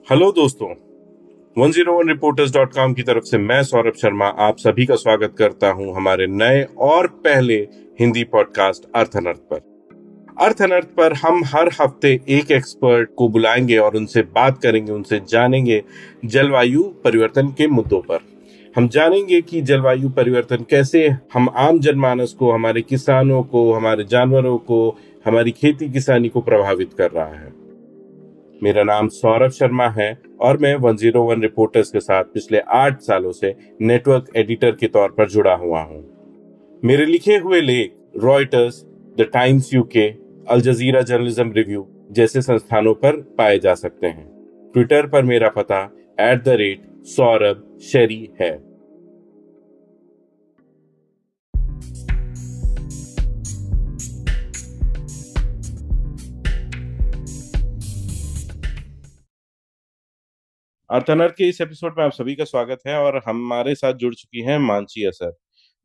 Hello दोस्तों, 101reporters.com की तरफ से मैं सौरभ शर्मा आप सभी का स्वागत करता हूं हमारे नए और पहले हिंदी पॉडकास्ट अर्थ अनर्थ पर। अर्थ अनर्थ पर हम हर हफ्ते एक एक्सपर्ट को बुलाएंगे और उनसे बात करेंगे, उनसे जानेंगे जलवायु परिवर्तन के मुद्दों पर। हम जानेंगे कि जलवायु परिवर्तन कैसे हम आम जनमानस को, हमारे किसानों को, हमारे जानवरों को, हमारी खेती किसानी को प्रभावित कर रहा है। मेरा नाम सौरभ शर्मा है और मैं 101 रिपोर्टर्स के साथ पिछले 8 सालों से नेटवर्क एडिटर के तौर पर जुड़ा हुआ हूं। मेरे लिखे हुए लेख Reuters, the Times UK, Al Jazeera journalism review जैसे संस्थानों पर पाए जा सकते हैं। ट्विटर पर मेरा पता @सौरभ शेरी है। अर्थ अनर्थ के इस एपिसोड में आप सभी का स्वागत है और हमारे साथ जुड़ चुकी हैं मानसी असर।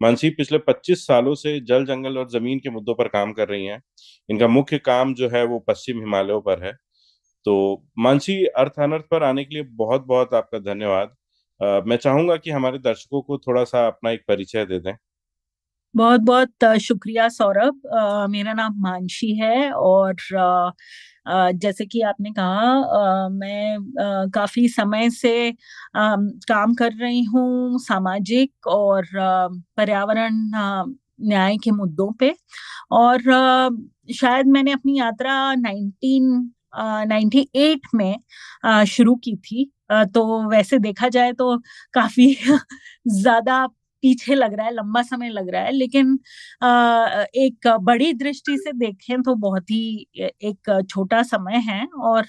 मानसी पिछले 25 सालों से जल, जंगल और जमीन के मुद्दों पर काम कर रही हैं। इनका मुख्य काम जो है वो पश्चिम हिमालयों पर है। तो मानसी, अर्थ अनर्थ पर आने के लिए बहुत बहुत आपका धन्यवाद। मैं चाहूंगा कि हमारे दर्शकों को थोड़ा सा अपना एक परिचय दे दें। बहुत बहुत शुक्रिया सौरभ। मेरा नाम मानसी है और जैसे कि आपने कहा, मैं काफी समय से काम कर रही हूँ सामाजिक और पर्यावरण न्याय के मुद्दों पे। और शायद मैंने अपनी यात्रा 1998 में शुरू की थी। तो वैसे देखा जाए तो काफी ज्यादा पीछे लग रहा है, लंबा समय लग रहा है, लेकिन एक बड़ी दृष्टि से देखें तो बहुत ही एक छोटा समय है। और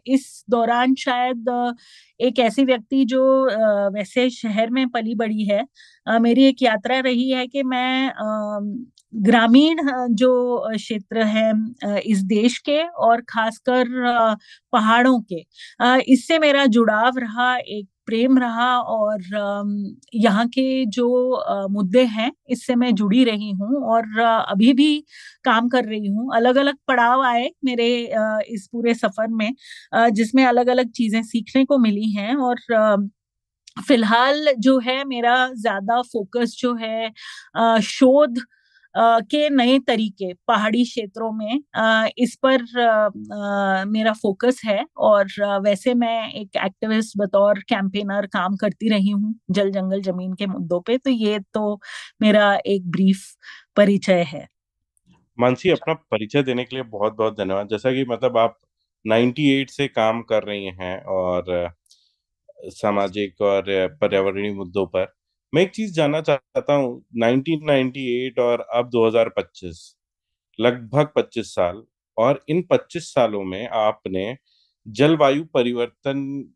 इस दौरान शायद एक ऐसी व्यक्ति जो वैसे शहर में पली बड़ी है, मेरी एक यात्रा रही है कि मैं ग्रामीण जो क्षेत्र है इस देश के और खासकर पहाड़ों के, इससे मेरा जुड़ाव रहा, एक प्रेम रहा। और यहाँ के जो मुद्दे हैं इससे मैं जुड़ी रही हूँ और अभी भी काम कर रही हूँ। अलग अलग पड़ाव आए मेरे इस पूरे सफर में, जिसमें अलग अलग चीजें सीखने को मिली हैं। और फिलहाल जो है मेरा ज्यादा फोकस जो है शोध के नए तरीके पहाड़ी क्षेत्रों में, इस पर मेरा फोकस है। और वैसे मैं एक एक्टिविस्ट बतौर कैंपेनर काम करती रही हूँ जल, जंगल, जमीन के मुद्दों पे। तो ये तो मेरा एक ब्रीफ परिचय है। मानसी, अपना परिचय देने के लिए बहुत बहुत धन्यवाद। जैसा कि मतलब आप 98 से काम कर रही हैं और सामाजिक और पर्यावरणीय मुद्दों पर। मैं एक चीज जानना चाहता हूँ, 1998 और अब 2025, लगभग 25 साल, और इन 25 सालों में आपने जलवायु परिवर्तन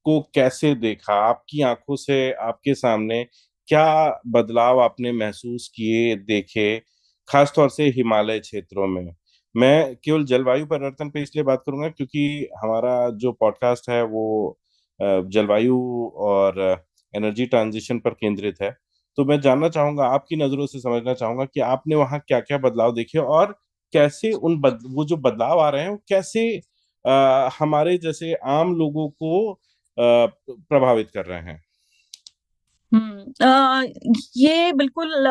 को कैसे देखा? आपकी आंखों से आपके सामने क्या बदलाव आपने महसूस किए, देखे, खासतौर से हिमालय क्षेत्रों में? मैं केवल जलवायु परिवर्तन पे इसलिए बात करूंगा क्योंकि हमारा जो पॉडकास्ट है वो जलवायु और एनर्जी ट्रांजिशन पर केंद्रित है। तो मैं जानना चाहूंगा, आपकी नजरों से समझना चाहूंगा कि आपने वहाँ क्या क्या बदलाव देखे और कैसे वो जो बदलाव आ रहे हैं वो कैसे हमारे जैसे आम लोगों को प्रभावित कर रहे हैं। ये बिल्कुल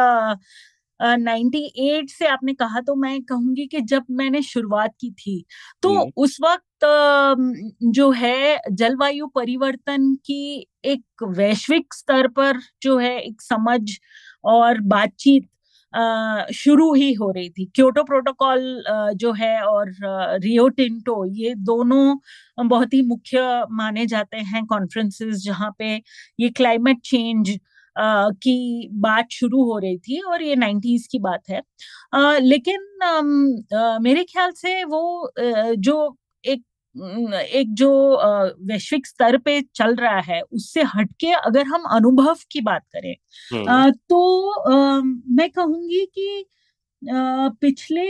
98 से आपने कहा, तो मैं कहूंगी कि जब मैंने शुरुआत की थी तो हम्म। उस वक्त जो है जलवायु परिवर्तन की एक वैश्विक स्तर पर जो है एक समझ और बातचीत शुरू ही हो रही थी। क्योटो प्रोटोकॉल जो है और रियो टिंटो, ये दोनों बहुत ही मुख्य माने जाते हैं कॉन्फ्रेंसेस जहाँ पे ये क्लाइमेट चेंज की बात शुरू हो रही थी। और ये 90s की बात है। लेकिन मेरे ख्याल से वो जो एक जो वैश्विक स्तर पे चल रहा है उससे हटके अगर हम अनुभव की बात करें, हम्म। तो मैं कहूंगी कि पिछले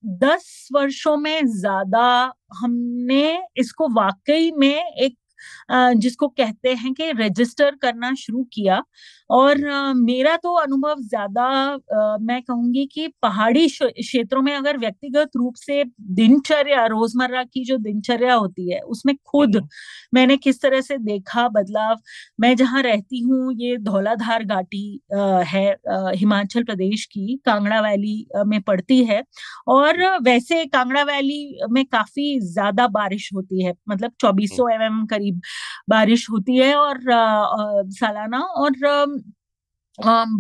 10 वर्षों में ज्यादा हमने इसको वाकई में एक जिसको कहते हैं कि रजिस्टर करना शुरू किया। और मेरा तो अनुभव ज्यादा, मैं कहूंगी कि पहाड़ी क्षेत्रों में अगर व्यक्तिगत रूप से दिनचर्या, रोजमर्रा की जो दिनचर्या होती है उसमें खुद हम्म। मैंने किस तरह से देखा बदलाव। मैं जहाँ रहती हूँ ये धौलाधार घाटी है, हिमाचल प्रदेश की कांगड़ा वैली में पड़ती है। और वैसे कांगड़ा वैली में काफी ज्यादा बारिश होती है, मतलब हम्म। 2400 mm करीब बारिश होती है और सालाना। और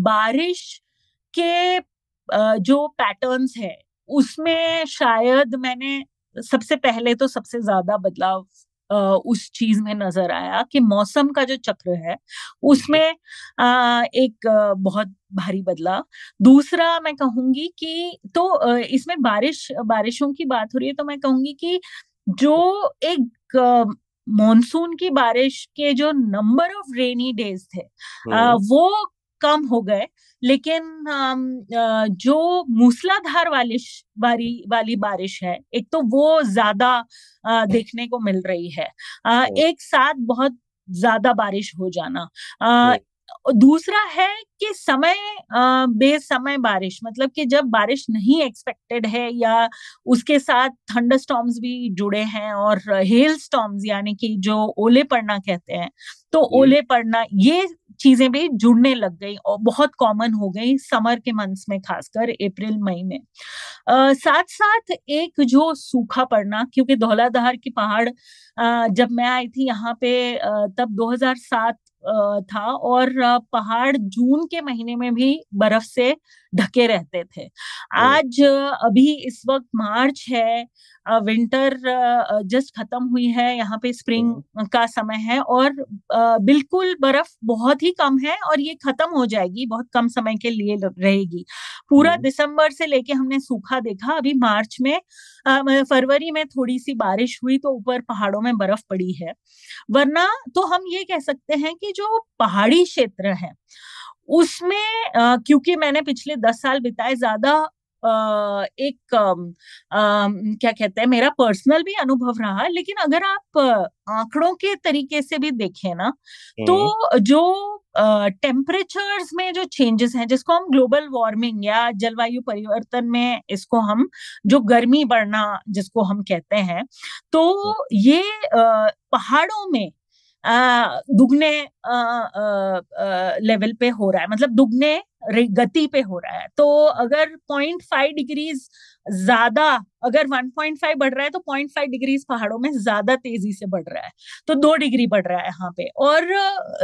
बारिश के जो पैटर्न्स है उसमें शायद मैंने सबसे पहले तो सबसे ज्यादा बदलाव उस चीज में नजर आया कि मौसम का जो चक्र है जी। उसमें एक बहुत भारी बदलाव। दूसरा मैं कहूंगी कि तो इसमें बारिशों की बात हो रही है तो मैं कहूंगी कि जो एक मॉनसून की बारिश के जो नंबर ऑफ रेनी डेज थे हम्म। वो कम हो गए। लेकिन जो मूसलाधार वाली वाली बारिश है, एक तो वो ज्यादा देखने को मिल रही है। हम्म। एक साथ बहुत ज्यादा बारिश हो जाना। हम्म। दूसरा है कि समय बेसमय बारिश, मतलब कि जब बारिश नहीं एक्सपेक्टेड है या उसके साथ थंडर स्टॉर्म्स भी जुड़े हैं और हेल स्टॉर्म्स यानी कि जो ओले पड़ना कहते हैं, तो जी। ओले पड़ना ये चीजें भी जुड़ने लग गई और बहुत कॉमन हो गई समर के मंथ्स में, खासकर अप्रैल मई में। साथ साथ एक जो सूखा पड़ना, क्योंकि धौलाधार की पहाड़ जब मैं आई थी यहाँ पे तब 2007 था और पहाड़ जून के महीने में भी बर्फ से ढके रहते थे। हम्म। आज अभी इस वक्त मार्च है, विंटर जस्ट खत्म हुई है, यहाँ पे स्प्रिंग हम्म। का समय है और बिल्कुल बर्फ बहुत ही कम है और ये खत्म हो जाएगी, बहुत कम समय के लिए रहेगी। पूरा हम्म। दिसंबर से लेके हमने सूखा देखा, अभी मार्च में फरवरी में थोड़ी सी बारिश हुई तो ऊपर पहाड़ों में बर्फ पड़ी है। वरना तो हम ये कह सकते हैं कि जो पहाड़ी क्षेत्र है उसमें क्योंकि मैंने पिछले 10 साल बिताए ज्यादा, एक क्या कहते हैं, मेरा पर्सनल भी अनुभव रहा। लेकिन अगर आप आंकड़ों के तरीके से भी देखें ना, हम्म। तो जो टेम्परेचर्स में जो चेंजेस हैं, जिसको हम ग्लोबल वार्मिंग या जलवायु परिवर्तन में, इसको हम जो गर्मी बढ़ना जिसको हम कहते हैं, तो ये पहाड़ों में दुगने लेवल पे हो रहा है, मतलब दुगने गति पे हो रहा है। तो अगर 0.5 डिग्रीज ज्यादा, अगर 1.5 बढ़ रहा है तो 0.5 डिग्रीज पहाड़ों में ज्यादा तेजी से बढ़ रहा है, तो 2 डिग्री बढ़ रहा है यहाँ पे। और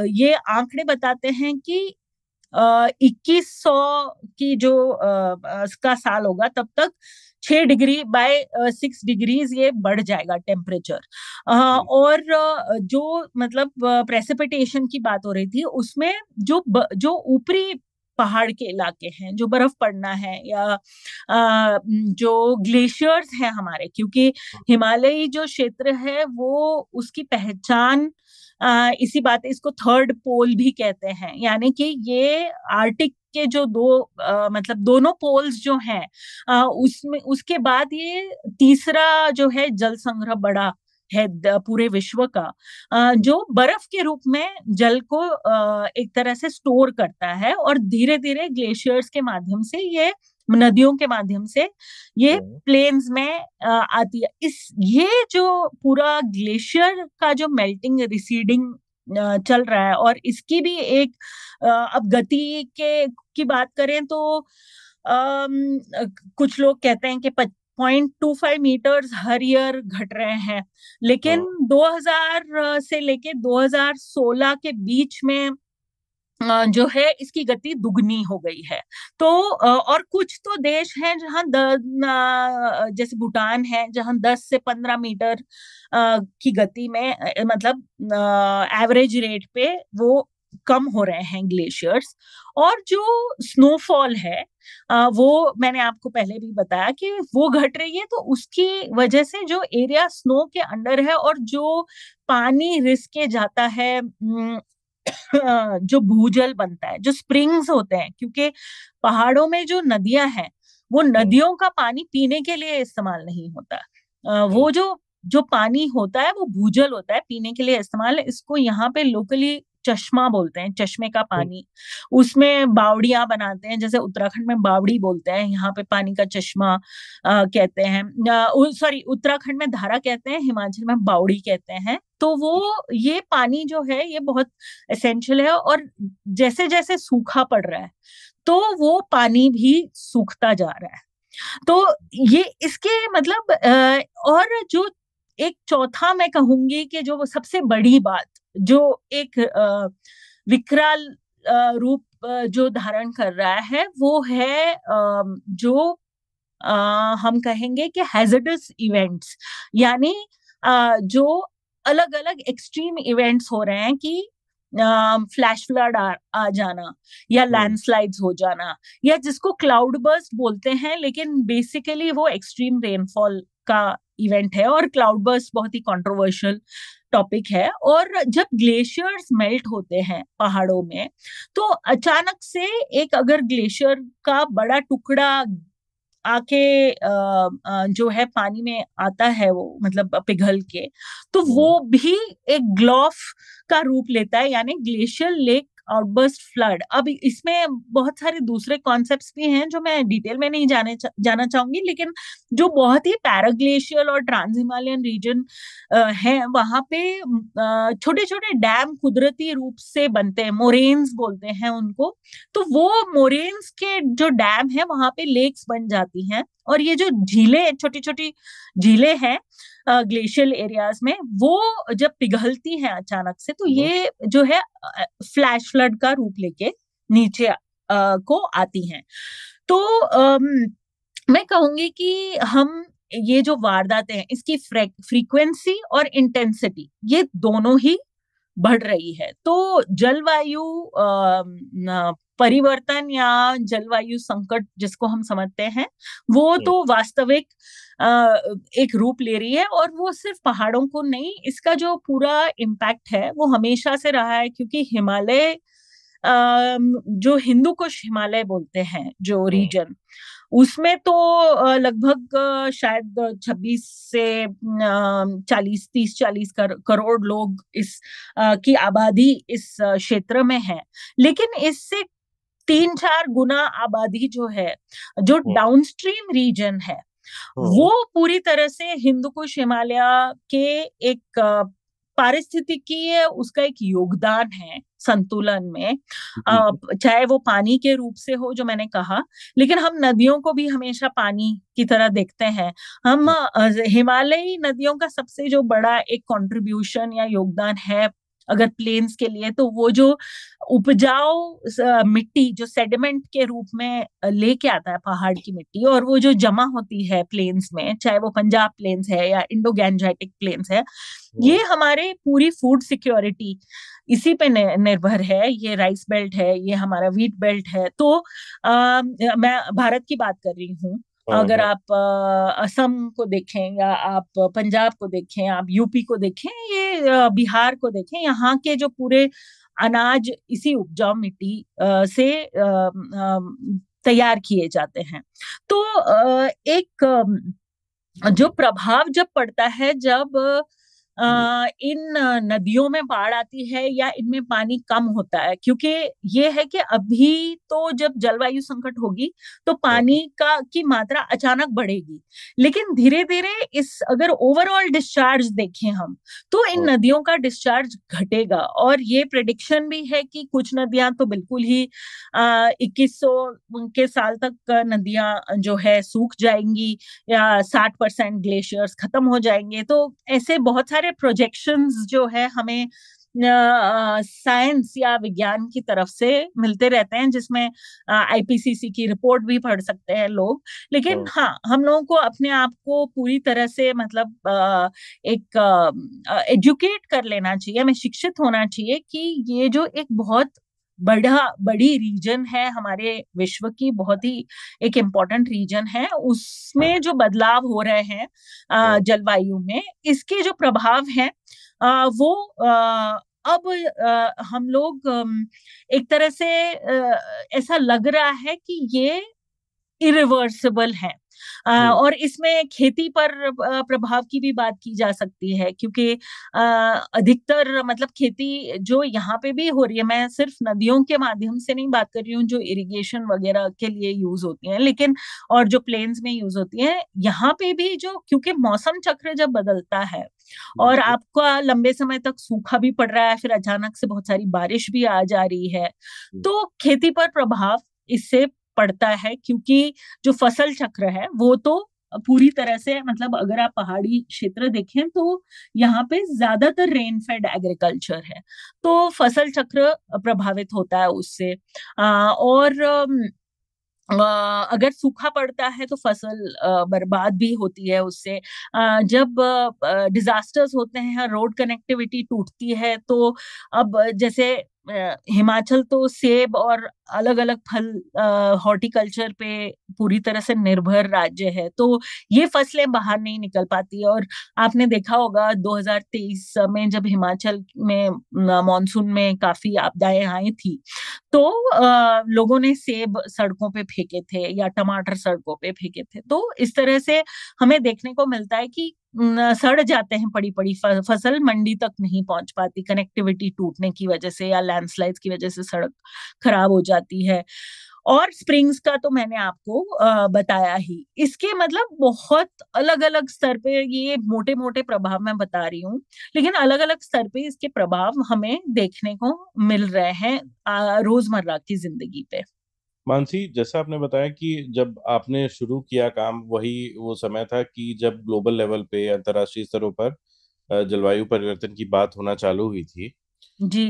ये आंकड़े बताते हैं कि 2100 की जो का साल होगा तब तक 6 डिग्री बाय 6 डिग्रीज ये बढ़ जाएगा टेम्परेचर। और जो मतलब प्रेसिपिटेशन की बात हो रही थी उसमें जो ऊपरी पहाड़ के इलाके हैं, जो बर्फ पड़ना है या जो ग्लेशियर्स हैं हमारे, क्योंकि हिमालयी जो क्षेत्र है वो उसकी पहचान इसी बात, इसको थर्ड पोल भी कहते हैं, यानी कि ये आर्टिक के जो मतलब दोनों पोल्स जो हैं, उसमें उसके बाद ये तीसरा जो है जल संग्रह बड़ा है पूरे विश्व का, जो बर्फ के रूप में जल को एक तरह से स्टोर करता है और धीरे धीरे ग्लेशियर्स के माध्यम से, ये नदियों के माध्यम से ये हम्म। प्लेन्स में आती है। ये जो पूरा ग्लेशियर का जो मेल्टिंग रिसीडिंग चल रहा है, और इसकी भी एक अब गति के की बात करें तो कुछ लोग कहते हैं कि 0.25 मीटर्स हर ईयर घट रहे हैं। लेकिन हम्म। 2000 से लेके 2016 के बीच में जो है इसकी गति दुगनी हो गई है। तो और कुछ तो देश हैं जहां जैसे भूटान है, जहां 10 से 15 मीटर की गति में, मतलब एवरेज रेट पे वो कम हो रहे हैं ग्लेशियर्स। और जो स्नोफॉल है वो मैंने आपको पहले भी बताया कि वो घट रही है, तो उसकी वजह से जो एरिया स्नो के अंडर है और जो पानी रिस के जाता है, जो भूजल बनता है, जो स्प्रिंग्स होते हैं, क्योंकि पहाड़ों में जो नदियां हैं वो हम्म। नदियों का पानी पीने के लिए इस्तेमाल नहीं होता। हम्म। वो जो जो पानी होता है वो भूजल होता है, पीने के लिए इस्तेमाल, इसको यहाँ पे लोकली चश्मा बोलते हैं, चश्मे का पानी। उसमें बावड़ियां बनाते हैं, जैसे उत्तराखंड में बावड़ी बोलते हैं, यहाँ पे पानी का चश्मा कहते हैं। सॉरी, उत्तराखंड में धारा कहते हैं, हिमाचल में बावड़ी कहते हैं। तो वो ये पानी जो है ये बहुत एसेंशियल है, और जैसे जैसे सूखा पड़ रहा है तो वो पानी भी सूखता जा रहा है। तो ये इसके मतलब और जो एक चौथा मैं कहूंगी कि जो सबसे बड़ी बात जो एक विकराल रूप जो धारण कर रहा है वो है जो हम कहेंगे कि हैजर्डस इवेंट्स, यानी जो अलग अलग एक्सट्रीम इवेंट्स हो रहे हैं कि फ्लैश फ्लड आ जाना, या लैंडस्लाइड्स हो जाना, या जिसको क्लाउड बर्स्ट बोलते हैं, लेकिन बेसिकली वो एक्सट्रीम रेनफॉल का इवेंट है। और क्लाउड बर्स्ट बहुत ही कंट्रोवर्शियल टॉपिक है। और जब ग्लेशियर्स मेल्ट होते हैं पहाड़ों में, तो अचानक से एक अगर ग्लेशियर का बड़ा टुकड़ा आके जो है पानी में आता है, वो मतलब पिघल के, तो वो भी एक ग्लोफ का रूप लेता है, यानी ग्लेशियल लेक आउटबर्स्ट फ्लड। अब इसमें बहुत सारे दूसरे कॉन्सेप्ट्स भी हैं जो मैं डिटेल में नहीं जाना चाहूंगी, लेकिन जो बहुत ही पैराग्लेशियल और ट्रांस हिमालयन रीजन है, वहां पे छोटे छोटे डैम कुदरती रूप से बनते हैं, मोरेन्स बोलते हैं उनको। तो वो मोरेन्स के जो डैम है वहां पे लेक्स बन जाती हैं, और ये जो झीलें, छोटी छोटी झीलें हैं ग्लेशियल एरियाज में, वो जब पिघलती हैं अचानक से, तो ये जो है फ्लैश फ्लड का रूप लेके नीचे को आती हैं। तो मैं कहूंगी कि हम ये जो वारदातें हैं इसकी फ्रीक्वेंसी और इंटेंसिटी ये दोनों ही बढ़ रही है। तो जलवायु परिवर्तन या जलवायु संकट जिसको हम समझते हैं, वो तो वास्तविक एक रूप ले रही है, और वो सिर्फ पहाड़ों को नहीं, इसका जो पूरा इम्पैक्ट है वो हमेशा से रहा है। क्योंकि हिमालय, जो हिंदू कुश हिमालय बोलते हैं जो रीजन, उसमें तो लगभग शायद 26 से 40, 30-40 करोड़ लोग इस की आबादी इस क्षेत्र में है। लेकिन इससे 3-4 गुना आबादी जो है, जो डाउनस्ट्रीम रीजन है, वो पूरी तरह से हिंदू कुश हिमालय के एक पारिस्थितिकीय उसका एक योगदान है संतुलन में, चाहे वो पानी के रूप से हो जो मैंने कहा, लेकिन हम नदियों को भी हमेशा पानी की तरह देखते हैं। हम हिमालयी नदियों का सबसे जो बड़ा एक कंट्रीब्यूशन या योगदान है अगर प्लेन्स के लिए, तो वो जो उपजाऊ मिट्टी जो सेडिमेंट के रूप में लेके आता है पहाड़ की मिट्टी, और वो जो जमा होती है प्लेन्स में, चाहे वो पंजाब प्लेन्स है या इंडो गैंजेटिक प्लेन्स है, ये हमारे पूरी फूड सिक्योरिटी इसी पे निर्भर है। ये राइस बेल्ट है, ये हमारा व्हीट बेल्ट है। तो मैं भारत की बात कर रही हूँ। अगर आप असम को देखें, या आप पंजाब को देखें, आप यूपी को देखें, ये बिहार को देखें, यहाँ के जो पूरे अनाज इसी उपजाऊ मिट्टी से तैयार किए जाते हैं। तो एक जो प्रभाव जब पड़ता है, जब इन नदियों में बाढ़ आती है या इनमें पानी कम होता है, क्योंकि ये है कि अभी तो जब जलवायु संकट होगी तो पानी की मात्रा अचानक बढ़ेगी, लेकिन धीरे धीरे इस अगर ओवरऑल डिस्चार्ज देखें हम, तो इन नदियों का डिस्चार्ज घटेगा। और ये प्रेडिक्शन भी है कि कुछ नदियां तो बिल्कुल ही 2100 के साल तक नदियां जो है सूख जाएंगी, या 60% ग्लेशियर्स खत्म हो जाएंगे। तो ऐसे बहुत सारे प्रोजेक्शंस जो है हमें साइंस या विज्ञान की तरफ से मिलते रहते हैं, जिसमें आईपीसीसी की रिपोर्ट भी पढ़ सकते हैं लोग। लेकिन हाँ, हम लोगों को अपने आप को पूरी तरह से मतलब एक एजुकेट कर लेना चाहिए, हमें शिक्षित होना चाहिए कि ये जो एक बहुत बड़ी रीजन है हमारे विश्व की, बहुत ही एक इम्पोर्टेंट रीजन है, उसमें जो बदलाव हो रहे हैं जलवायु में, इसके जो प्रभाव हैं वो अब हम लोग एक तरह से ऐसा लग रहा है कि ये इरिवर्सिबल है। हम्म। और इसमें खेती पर प्रभाव की भी बात की जा सकती है, क्योंकि अधिकतर मतलब खेती जो यहाँ पे भी हो रही है, मैं सिर्फ नदियों के माध्यम से नहीं बात कर रही हूँ जो इरिगेशन वगैरह के लिए यूज होती हैं, लेकिन और जो प्लेन्स में यूज होती हैं, यहाँ पे भी जो, क्योंकि मौसम चक्र जब बदलता है और जी। आपका लंबे समय तक सूखा भी पड़ रहा है, फिर अचानक से बहुत सारी बारिश भी आ जा रही है, तो खेती पर प्रभाव इससे पड़ता है, क्योंकि जो फसल चक्र है वो तो पूरी तरह से, मतलब अगर आप पहाड़ी क्षेत्र देखें तो यहाँ पे ज्यादातर रेन फेड एग्रीकल्चर है, तो फसल चक्र प्रभावित होता है उससे। और अगर सूखा पड़ता है तो फसल बर्बाद भी होती है उससे। जब डिजास्टर्स होते हैं, रोड कनेक्टिविटी टूटती है, तो अब जैसे हिमाचल तो सेब और अलग अलग फल हॉर्टिकल्चर पे पूरी तरह से निर्भर राज्य है, तो ये फसलें बाहर नहीं निकल पाती। और आपने देखा होगा 2023 में जब हिमाचल में मॉनसून में काफी आपदाएं आई थी, तो लोगों ने सेब सड़कों पे फेंके थे या टमाटर सड़कों पे फेंके थे, तो इस तरह से हमें देखने को मिलता है कि सड़ जाते हैं, पड़ी पड़ी फसल मंडी तक नहीं पहुंच पाती, कनेक्टिविटी टूटने की वजह से या लैंडस्लाइड्स की वजह से सड़क खराब हो जाती है। और स्प्रिंग्स का तो मैंने आपको बताया ही, इसके मतलब बहुत अलग अलग स्तर पे, ये मोटे मोटे प्रभाव मैं बता रही हूँ, लेकिन अलग अलग स्तर पे इसके प्रभाव हमें देखने को मिल रहे हैं रोजमर्रा की जिंदगी पे। मानसी, जैसा आपने बताया कि जब आपने शुरू किया काम, वही वो समय था कि जब ग्लोबल लेवल पे, अंतर्राष्ट्रीय स्तरों पर जलवायु परिवर्तन की बात होना चालू हुई थी। जी।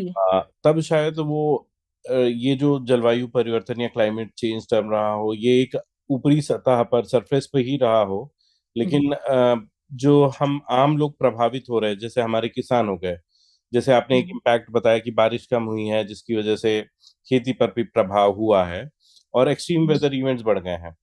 तब शायद वो ये जो जलवायु परिवर्तन या क्लाइमेट चेंज टर्म रहा हो, ये एक ऊपरी सतह पर, सरफेस पे ही रहा हो, जी। लेकिन जो हम आम लोग प्रभावित हो रहे हैं, जैसे हमारे किसान हो गए, जैसे आपने एक हम्म। इम्पैक्ट बताया कि बारिश कम हुई है जिसकी वजह से खेती पर भी प्रभाव हुआ है और एक्सट्रीम हम्म। वेदर इवेंट्स बढ़ गए हैं।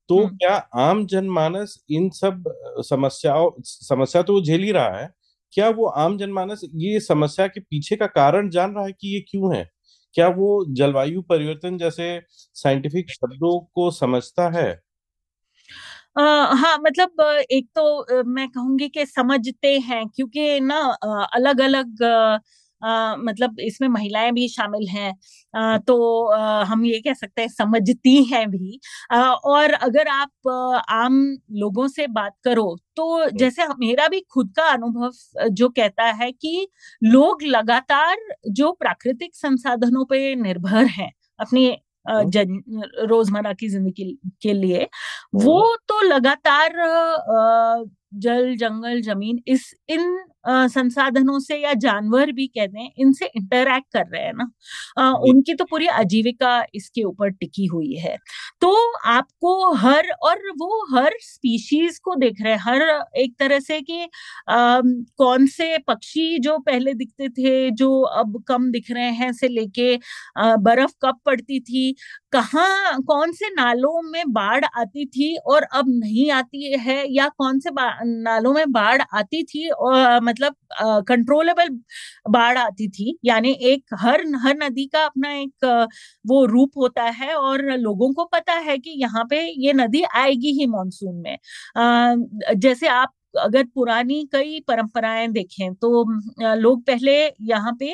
तो हम्म। क्या आम जनमानस इन सब समस्या तो वो झेल ही रहा है, क्या वो आम जनमानस ये समस्या के पीछे का कारण जान रहा है कि ये क्यों है? क्या वो जलवायु परिवर्तन जैसे साइंटिफिक शब्दों को समझता है? हाँ, मतलब एक तो मैं कहूंगी कि समझते हैं, क्योंकि ना अलग अलग मतलब इसमें महिलाएं भी शामिल हैं, तो हम ये कह सकते हैं समझती हैं भी। और अगर आप आम लोगों से बात करो, तो जैसे मेरा भी खुद का अनुभव जो कहता है कि लोग लगातार जो प्राकृतिक संसाधनों पे निर्भर हैं अपनी रोजमर्रा की जिंदगी के लिए, वो हम्म। तो लगातार जल जंगल जमीन इस इन संसाधनों से, या जानवर भी कहते हैं, इनसे इंटरैक्ट कर रहे हैं ना। जी। उनकी तो पूरी आजीविका इसके ऊपर टिकी हुई है, तो आपको हर, और वो हर स्पीशीज को देख रहे हैं, हर एक तरह से कि कौन से पक्षी जो पहले दिखते थे जो अब कम दिख रहे हैं, से लेके बर्फ कब पड़ती थी, कहाँ कौन से नालों में बाढ़ आती थी और अब नहीं आती है, या कौन से नालों में बाढ़ आती थी और मतलब कंट्रोलेबल बाढ़ आती थी, यानी एक हर हर नदी का अपना एक वो रूप होता है, और लोगों को पता है कि यहाँ पे ये नदी आएगी ही मॉनसून में। जैसे आप अगर पुरानी कई परंपराएं देखें, तो लोग पहले यहाँ पे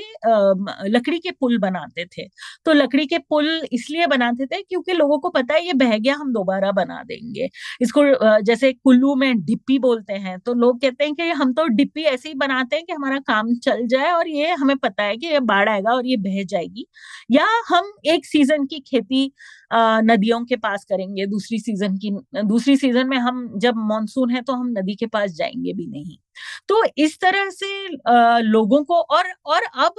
लकड़ी के पुल बनाते थे, तो लकड़ी के पुल इसलिए बनाते थे क्योंकि लोगों को पता है ये बह गया, हम दोबारा बना देंगे इसको। जैसे कुल्लू में डिप्पी बोलते हैं, तो लोग कहते हैं कि हम तो डिप्पी ऐसे ही बनाते हैं कि हमारा काम चल जाए, और ये हमें पता है कि ये बाढ़ आएगा और ये बह जाएगी, या हम एक सीजन की खेती नदियों के पास करेंगे, दूसरी सीजन में हम जब मॉनसून है तो हम नदी के पास जाएंगे भी नहीं। तो इस तरह से लोगों को, और अब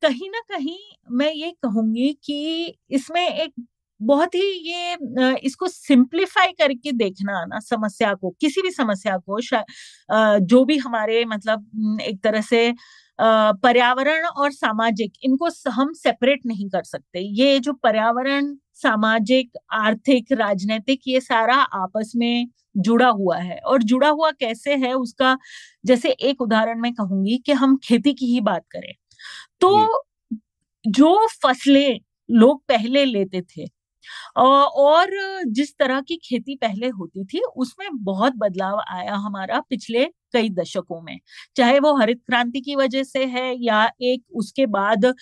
कहीं ना कहीं मैं ये कहूंगी कि इसमें एक बहुत ही ये इसको सिंप्लीफाई करके देखना ना, समस्या को, किसी भी समस्या को, जो भी हमारे मतलब एक तरह से पर्यावरण और सामाजिक, इनको हम सेपरेट नहीं कर सकते। ये जो पर्यावरण, सामाजिक, आर्थिक, राजनीतिक, ये सारा आपस में जुड़ा हुआ है, और जुड़ा हुआ कैसे है उसका, जैसे एक उदाहरण मैं कहूंगी कि हम खेती की ही बात करें, तो जी। जो फसलें लोग पहले लेते थे, और जिस तरह की खेती पहले होती थी उसमें बहुत बदलाव आया हमारा पिछले कई दशकों में, चाहे वो हरित क्रांति की वजह से है या एक उसके बाद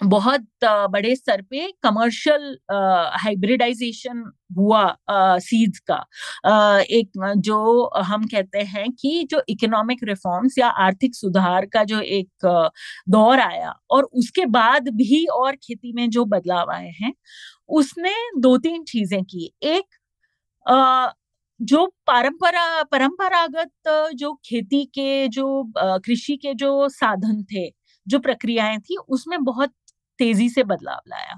बहुत बड़े स्तर पे कमर्शियल हाइब्रिडाइजेशन हुआ सीड्स का। एक जो हम कहते हैं कि जो इकोनॉमिक रिफॉर्म्स या आर्थिक सुधार का जो एक दौर आया और उसके बाद भी और खेती में जो बदलाव आए हैं, उसने दो तीन चीजें की। एक, अ, जो परंपरागत जो खेती के जो कृषि के जो साधन थे, जो प्रक्रियाएं थी, उसमें बहुत तेजी से बदलाव लाया।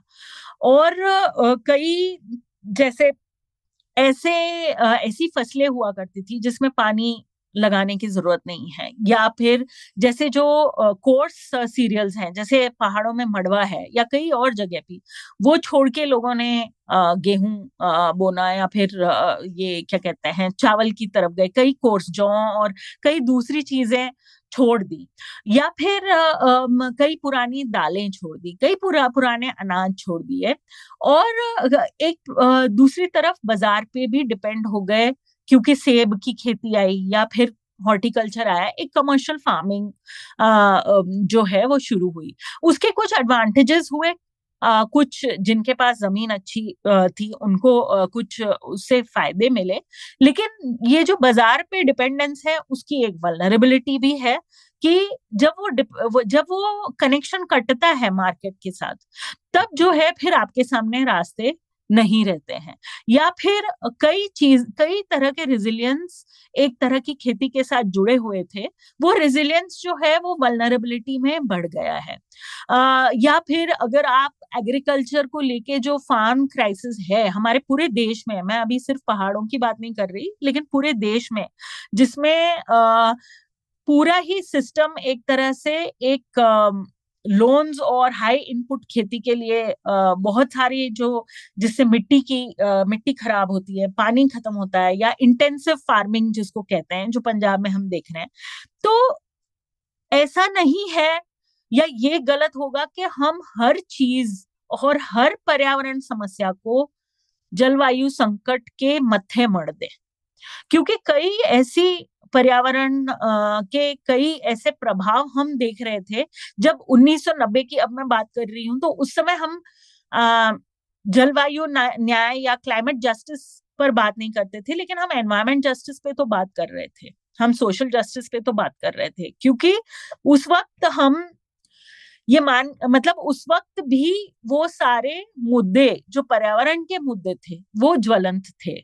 और कई जैसे ऐसे ऐसी फसलें हुआ करती थी जिसमें पानी लगाने की जरूरत नहीं है, या फिर जैसे जो कोर्स सीरियल्स हैं, जैसे पहाड़ों में मड़वा है या कई और जगह भी, वो छोड़ के लोगों ने गेहूं बोना, या फिर ये क्या कहते हैं, चावल की तरफ गए, कई कोर्स जौ और कई दूसरी चीजें छोड़ दी, या फिर कई पुरानी दालें छोड़ दी, कई पुराने अनाज छोड़ दिए, और एक दूसरी तरफ बाजार पे भी डिपेंड हो गए, क्योंकि सेब की खेती आई या फिर हॉर्टिकल्चर आया, एक कमर्शियल फार्मिंग जो है वो शुरू हुई। उसके कुछ एडवांटेजेस हुए, कुछ जिनके पास जमीन अच्छी थी उनको कुछ उससे फायदे मिले, लेकिन ये जो बाजार पे डिपेंडेंस है उसकी एक वल्नरेबिलिटी भी है, कि जब वो कनेक्शन कटता है मार्केट के साथ, तब जो है फिर आपके सामने रास्ते नहीं रहते हैं, या फिर कई तरह के रेजिलियंस एक तरह की खेती के साथ जुड़े हुए थे, वो रेजिलियंस जो है वो वल्नरेबिलिटी में बढ़ गया है। या फिर अगर आप एग्रीकल्चर को लेके जो फार्म क्राइसिस है हमारे पूरे देश में, मैं अभी सिर्फ पहाड़ों की बात नहीं कर रही, लेकिन पूरे देश में, जिसमें पूरा ही सिस्टम एक तरह से एक लोन्स और हाई इनपुट खेती के लिए बहुत सारी जो, जिससे मिट्टी खराब होती है, पानी खत्म होता है, या इंटेंसिव फार्मिंग जिसको कहते हैं, जो पंजाब में हम देख रहे हैं। तो ऐसा नहीं है, या ये गलत होगा कि हम हर चीज और हर पर्यावरण समस्या को जलवायु संकट के मत्थे मढ़ दें, क्योंकि कई ऐसी पर्यावरण के कई ऐसे प्रभाव हम देख रहे थे जब 1990 की, अब मैं बात कर रही हूं, तो उस समय हम अ, जलवायु न्याय या क्लाइमेट जस्टिस पर बात नहीं करते थे, लेकिन हम एनवायरमेंट जस्टिस पे तो बात कर रहे थे, हम सोशल जस्टिस पे तो बात कर रहे थे, क्योंकि उस वक्त हम ये मतलब उस वक्त भी वो सारे मुद्दे जो पर्यावरण के मुद्दे थे वो ज्वलंत थे।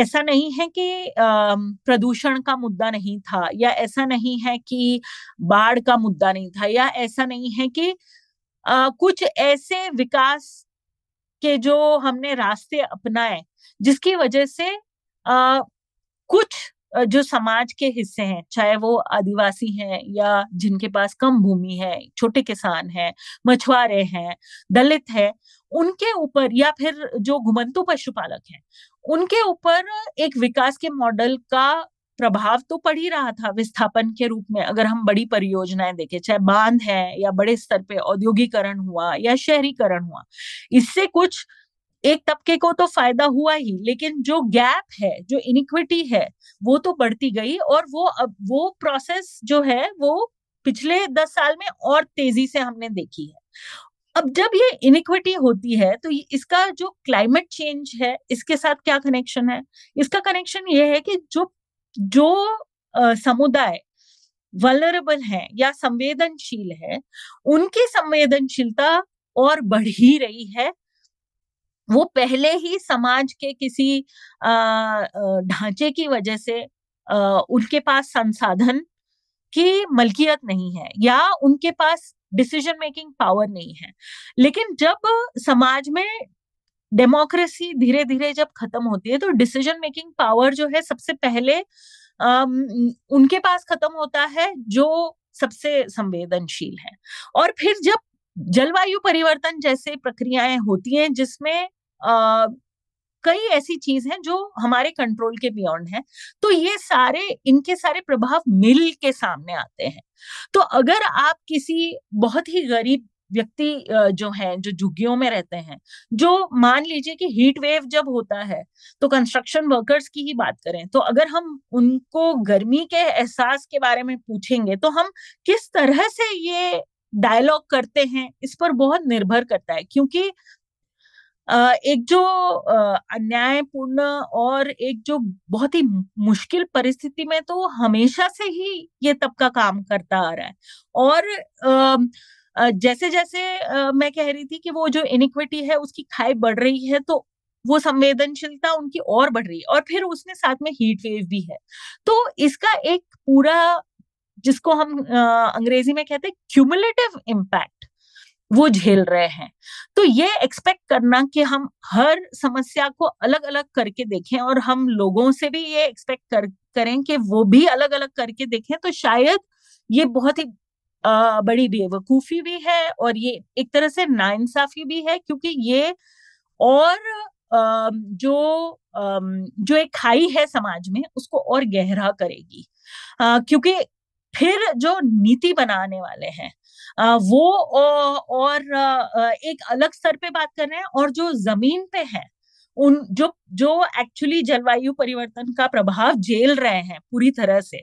ऐसा नहीं है कि प्रदूषण का मुद्दा नहीं था, या ऐसा नहीं है कि बाढ़ का मुद्दा नहीं था, या ऐसा नहीं है कि कुछ ऐसे विकास के जो हमने रास्ते अपनाए जिसकी वजह से कुछ जो समाज के हिस्से हैं, चाहे वो आदिवासी हैं या जिनके पास कम भूमि है, छोटे किसान हैं, मछुआरे हैं, दलित हैं, उनके ऊपर, या फिर जो घुमंतु पशुपालक हैं, उनके ऊपर एक विकास के मॉडल का प्रभाव तो पड़ ही रहा था विस्थापन के रूप में। अगर हम बड़ी परियोजनाएं देखें, चाहे बांध है या बड़े स्तर पे औद्योगिकरण हुआ या शहरीकरण हुआ, इससे कुछ एक तबके को तो फायदा हुआ ही, लेकिन जो गैप है, जो इनिक्विटी है, वो तो बढ़ती गई, और वो प्रोसेस जो है वो पिछले 10 साल में और तेजी से हमने देखी है। अब जब ये इनिक्विटी होती है तो इसका जो क्लाइमेट चेंज है इसके साथ क्या कनेक्शन है? इसका कनेक्शन ये है कि जो जो समुदाय वल्नरेबल है या संवेदनशील है, उनकी संवेदनशीलता और बढ़ ही रही है। वो पहले ही समाज के किसी ढांचे की वजह से उनके पास संसाधन की मलकियत नहीं है, या उनके पास डिसीजन मेकिंग पावर नहीं है। लेकिन जब समाज में डेमोक्रेसी धीरे धीरे जब खत्म होती है, तो डिसीजन मेकिंग पावर जो है सबसे पहले उनके पास खत्म होता है जो सबसे संवेदनशील है। और फिर जब जलवायु परिवर्तन जैसे प्रक्रियाएं होती हैं जिसमें कई ऐसी चीज हैं जो हमारे कंट्रोल के बियॉन्ड है, तो ये सारे इनके सारे प्रभाव मिल के सामने आते हैं। तो अगर आप किसी बहुत ही गरीब व्यक्ति जो हैं, जो झुग्गियों में रहते हैं, जो मान लीजिए कि हीट वेव जब होता है, तो कंस्ट्रक्शन वर्कर्स की ही बात करें, तो अगर हम उनको गर्मी के एहसास के बारे में पूछेंगे, तो हम किस तरह से ये डायलॉग करते हैं, इस पर बहुत निर्भर करता है। क्योंकि एक जो अन्यायपूर्ण और एक जो बहुत ही मुश्किल परिस्थिति में तो हमेशा से ही ये तबका काम करता आ रहा है। और जैसे जैसे मैं कह रही थी कि वो जो इनिक्विटी है उसकी खाई बढ़ रही है, तो वो संवेदनशीलता उनकी और बढ़ रही है, और फिर उसमें साथ में हीट वेव भी है। तो इसका एक पूरा, जिसको हम अंग्रेजी में कहते हैं क्यूमुलेटिव इम्पैक्ट, वो झेल रहे हैं। तो ये एक्सपेक्ट करना कि हम हर समस्या को अलग अलग करके देखें, और हम लोगों से भी ये एक्सपेक्ट करें कि वो भी अलग अलग करके देखें, तो शायद ये बहुत ही बड़ी बेवकूफी भी है, और ये एक तरह से नाइंसाफी भी है। क्योंकि ये और जो एक खाई है समाज में, उसको और गहरा करेगी। क्योंकि फिर जो नीति बनाने वाले हैं, वो और एक अलग स्तर पे बात कर रहे हैं, और जो जमीन पे है, उन जो जो एक्चुअली जलवायु परिवर्तन का प्रभाव झेल रहे हैं पूरी तरह से,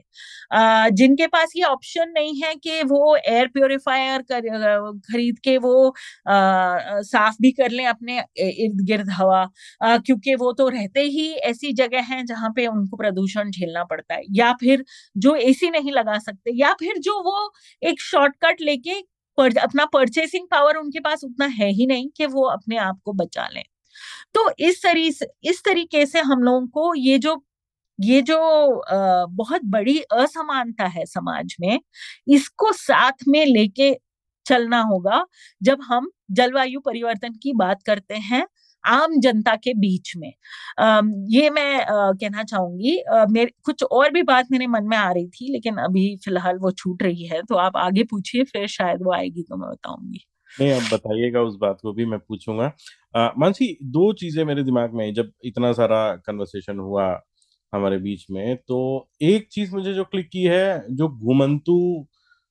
जिनके पास ये ऑप्शन नहीं है कि वो एयर प्योरीफायर खरीद के वो साफ भी कर लें अपने इर्द गिर्द हवा, क्योंकि वो तो रहते ही ऐसी जगह हैं जहां पे उनको प्रदूषण झेलना पड़ता है, या फिर जो एसी नहीं लगा सकते, या फिर जो वो एक शॉर्टकट लेके अपना परचेसिंग पावर उनके पास उतना है ही नहीं कि वो अपने आप को बचा लें। तो इस तरीके से हम लोगों को ये जो बहुत बड़ी असमानता है समाज में, इसको साथ में लेके चलना होगा जब हम जलवायु परिवर्तन की बात करते हैं आम जनता के बीच में। ये मैं कहना चाहूंगी। मेरे कुछ और भी बात मेरे मन में आ रही थी, लेकिन अभी फिलहाल वो छूट रही है, तो आप आगे पूछिए, फिर शायद वो आएगी तो मैं बताऊंगी। नहीं, आप बताइएगा, उस बात को भी मैं पूछूंगा। मानसी, दो चीजें मेरे दिमाग में आई जब इतना सारा कन्वर्सेशन हुआ हमारे बीच में। तो एक चीज मुझे जो क्लिक की है, जो घुमंतू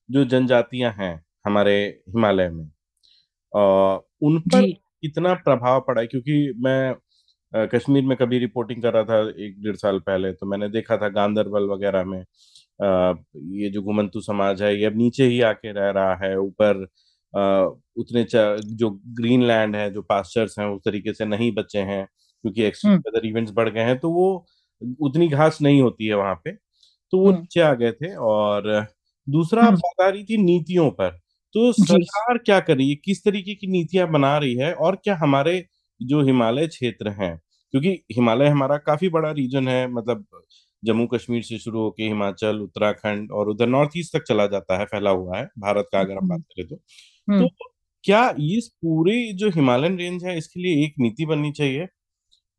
जो जनजातियां हैं हमारे हिमालय में, उन पर जी। कितना प्रभाव पड़ा है। क्योंकि मैं कश्मीर में कभी रिपोर्टिंग कर रहा था 1 डेढ़ साल पहले, तो मैंने देखा था गांदरबल वगैरह में ये जो घुमंतू समाज है, ये अब नीचे ही आके रह रहा है। ऊपर उतने जो ग्रीन लैंड है, जो पास्चर्स हैं, उस तरीके से नहीं बचे हैं, क्योंकि हम्म। एक्सट्रीम वेदर इवेंट्स बढ़ गए हैं। तो वो उतनी घास नहीं होती है वहां पे, तो वो हम्म। नीचे आ गए थे। और दूसरा हम्म। बात आ रही थी नीतियों पर। तो जी। सरकार क्या कर रही है, किस तरीके की नीतियां बना रही है, और क्या हमारे जो हिमालय क्षेत्र हैं, क्योंकि हिमालय हमारा काफी बड़ा रीजन है, मतलब जम्मू कश्मीर से शुरू होकर हिमाचल, उत्तराखंड और उधर नॉर्थ ईस्ट तक चला जाता है, फैला हुआ है भारत का, अगर हम बात हम्म। करें तो। हम्म। तो क्या इस पूरे जो हिमालयन रेंज है, इसके लिए एक नीति बननी चाहिए,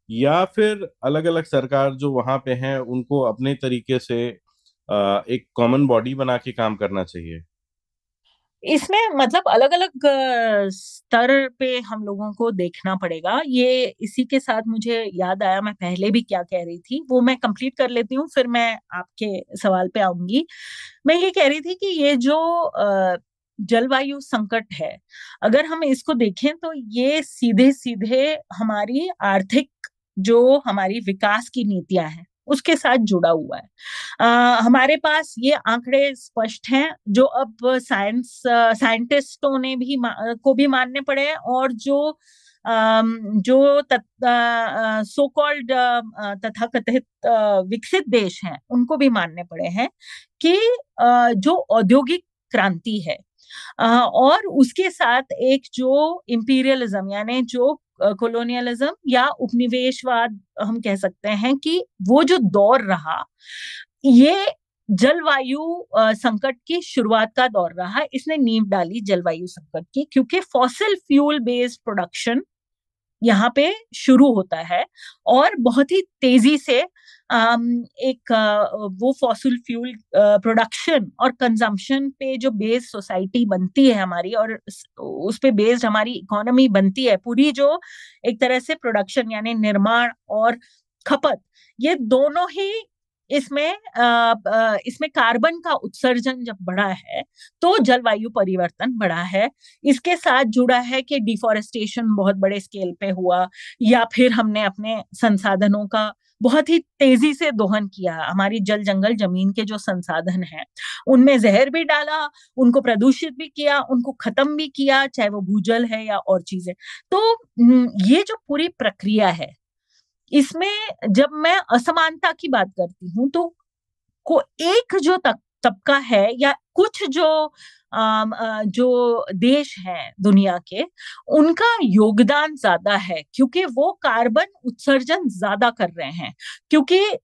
या फिर अलग अलग सरकार जो वहां पे हैं उनको अपने तरीके से एक कॉमन बॉडी बना के काम करना चाहिए? इसमें मतलब अलग अलग स्तर पे हम लोगों को देखना पड़ेगा। ये इसी के साथ मुझे याद आया, मैं पहले भी क्या कह रही थी वो मैं कंप्लीट कर लेती हूँ, फिर मैं आपके सवाल पे आऊंगी। मैं ये कह रही थी कि ये जो जलवायु संकट है, अगर हम इसको देखें तो ये सीधे सीधे हमारी आर्थिक, जो हमारी विकास की नीतियां हैं, उसके साथ जुड़ा हुआ है। हमारे पास ये आंकड़े स्पष्ट हैं, जो अब साइंटिस्टों ने भी को भी मानने पड़े हैं, और जो सो कॉल्ड तथाकथित विकसित देश हैं, उनको भी मानने पड़े हैं कि जो औद्योगिक क्रांति है, और उसके साथ एक जो इंपीरियलिज्म, यानी जो कॉलोनियलिज्म या उपनिवेशवाद हम कह सकते हैं, कि वो जो दौर रहा, ये जलवायु संकट की शुरुआत का दौर रहा। इसने नींव डाली जलवायु संकट की, क्योंकि फॉसिल फ्यूल बेस्ड प्रोडक्शन यहाँ पे शुरू होता है, और बहुत ही तेजी से एक वो फॉसिल फ्यूल प्रोडक्शन और कंजम्पशन पे जो बेस्ड सोसाइटी बनती है हमारी, और उस पे बेस्ड हमारी इकोनॉमी बनती है पूरी, जो एक तरह से प्रोडक्शन यानी निर्माण और खपत, ये दोनों ही इसमें कार्बन का उत्सर्जन जब बढ़ा है तो जलवायु परिवर्तन बढ़ा है। इसके साथ जुड़ा है कि डिफोरेस्टेशन बहुत बड़े स्केल पे हुआ, या फिर हमने अपने संसाधनों का बहुत ही तेजी से दोहन किया। हमारी जल जंगल जमीन के जो संसाधन हैं उनमें जहर भी डाला, उनको प्रदूषित भी किया, उनको खत्म भी किया, चाहे वो भूजल है या और चीजें। तो ये जो पूरी प्रक्रिया है, इसमें जब मैं असमानता की बात करती हूँ तो को एक जो तबका है या कुछ जो देश हैं दुनिया के, उनका योगदान ज्यादा है क्योंकि वो कार्बन उत्सर्जन ज्यादा कर रहे हैं, क्योंकि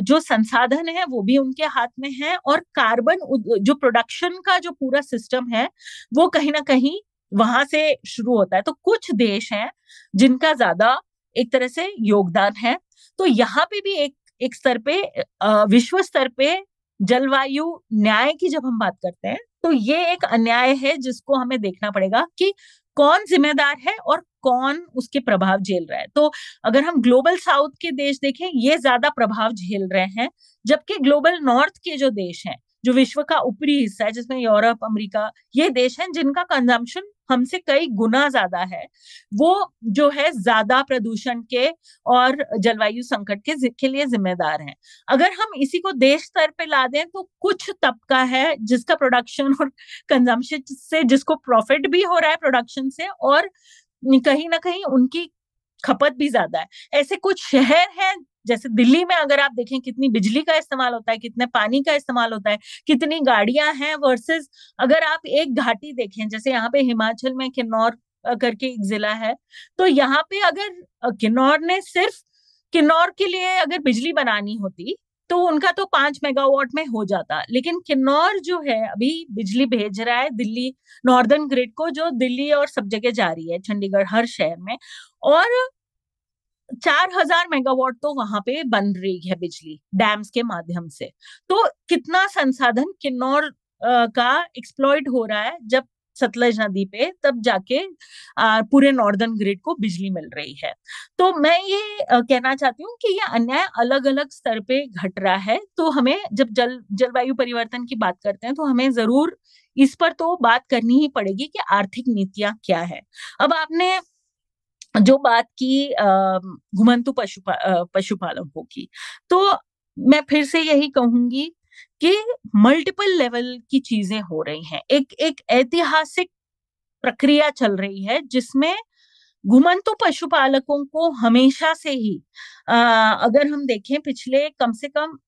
जो संसाधन है वो भी उनके हाथ में है, और कार्बन जो प्रोडक्शन का जो पूरा सिस्टम है वो कहीं ना कहीं वहां से शुरू होता है। तो कुछ देश हैं जिनका ज्यादा एक तरह से योगदान है। तो यहाँ पे भी एक स्तर पे, विश्व स्तर पे जलवायु न्याय की जब हम बात करते हैं तो ये एक अन्याय है जिसको हमें देखना पड़ेगा कि कौन जिम्मेदार है और कौन उसके प्रभाव झेल रहा है। तो अगर हम ग्लोबल साउथ के देश देखें, ये ज्यादा प्रभाव झेल रहे हैं, जबकि ग्लोबल नॉर्थ के जो देश हैं, जो विश्व का ऊपरी हिस्सा है जिसमें यूरोप, अमेरिका, ये देश हैं जिनका कंजम्पशन हमसे कई गुना ज्यादा है, वो जो है ज्यादा प्रदूषण के और जलवायु संकट के लिए जिम्मेदार हैं। अगर हम इसी को देश स्तर पे ला दें तो कुछ तबका है जिसका प्रोडक्शन और कंजम्पशन से, जिसको प्रॉफिट भी हो रहा है प्रोडक्शन से, और कहीं ना कहीं उनकी खपत भी ज्यादा है। ऐसे कुछ शहर हैं जैसे दिल्ली में, अगर आप देखें कितनी बिजली का इस्तेमाल होता है, कितने पानी का इस्तेमाल होता है, कितनी गाड़ियां हैं, वर्सेस अगर आप एक घाटी देखें, जैसे यहाँ पे हिमाचल में किन्नौर करके एक जिला है, तो यहाँ पे अगर किन्नौर के लिए अगर बिजली बनानी होती तो उनका तो 5 मेगावाट में हो जाता, लेकिन किन्नौर जो है अभी बिजली भेज रहा है दिल्ली नॉर्दर्न ग्रिड को, जो दिल्ली और सब जगह जा रही है, चंडीगढ़ हर शहर में, और 4,000 मेगावाट तो वहां पे बन रही है बिजली डैम्स के माध्यम से। तो कितना संसाधन किन्नौर का एक्सप्लॉइट हो रहा है, जब सतलज नदी पे तब जाके पूरे नॉर्दर्न ग्रिड को बिजली मिल रही है। तो मैं ये कहना चाहती हूँ कि ये अन्याय अलग अलग स्तर पे घट रहा है। तो हमें जब जलवायु परिवर्तन की बात करते हैं तो हमें जरूर इस पर तो बात करनी ही पड़ेगी कि आर्थिक नीतियां क्या है। अब आपने जो बात की घुमंतु पशुपालकों की, तो मैं फिर से यही कहूंगी कि मल्टीपल लेवल की चीजें हो रही हैं। एक एक ऐतिहासिक प्रक्रिया चल रही है जिसमें घुमंतु पशुपालकों को हमेशा से ही, अगर हम देखें पिछले कम से कम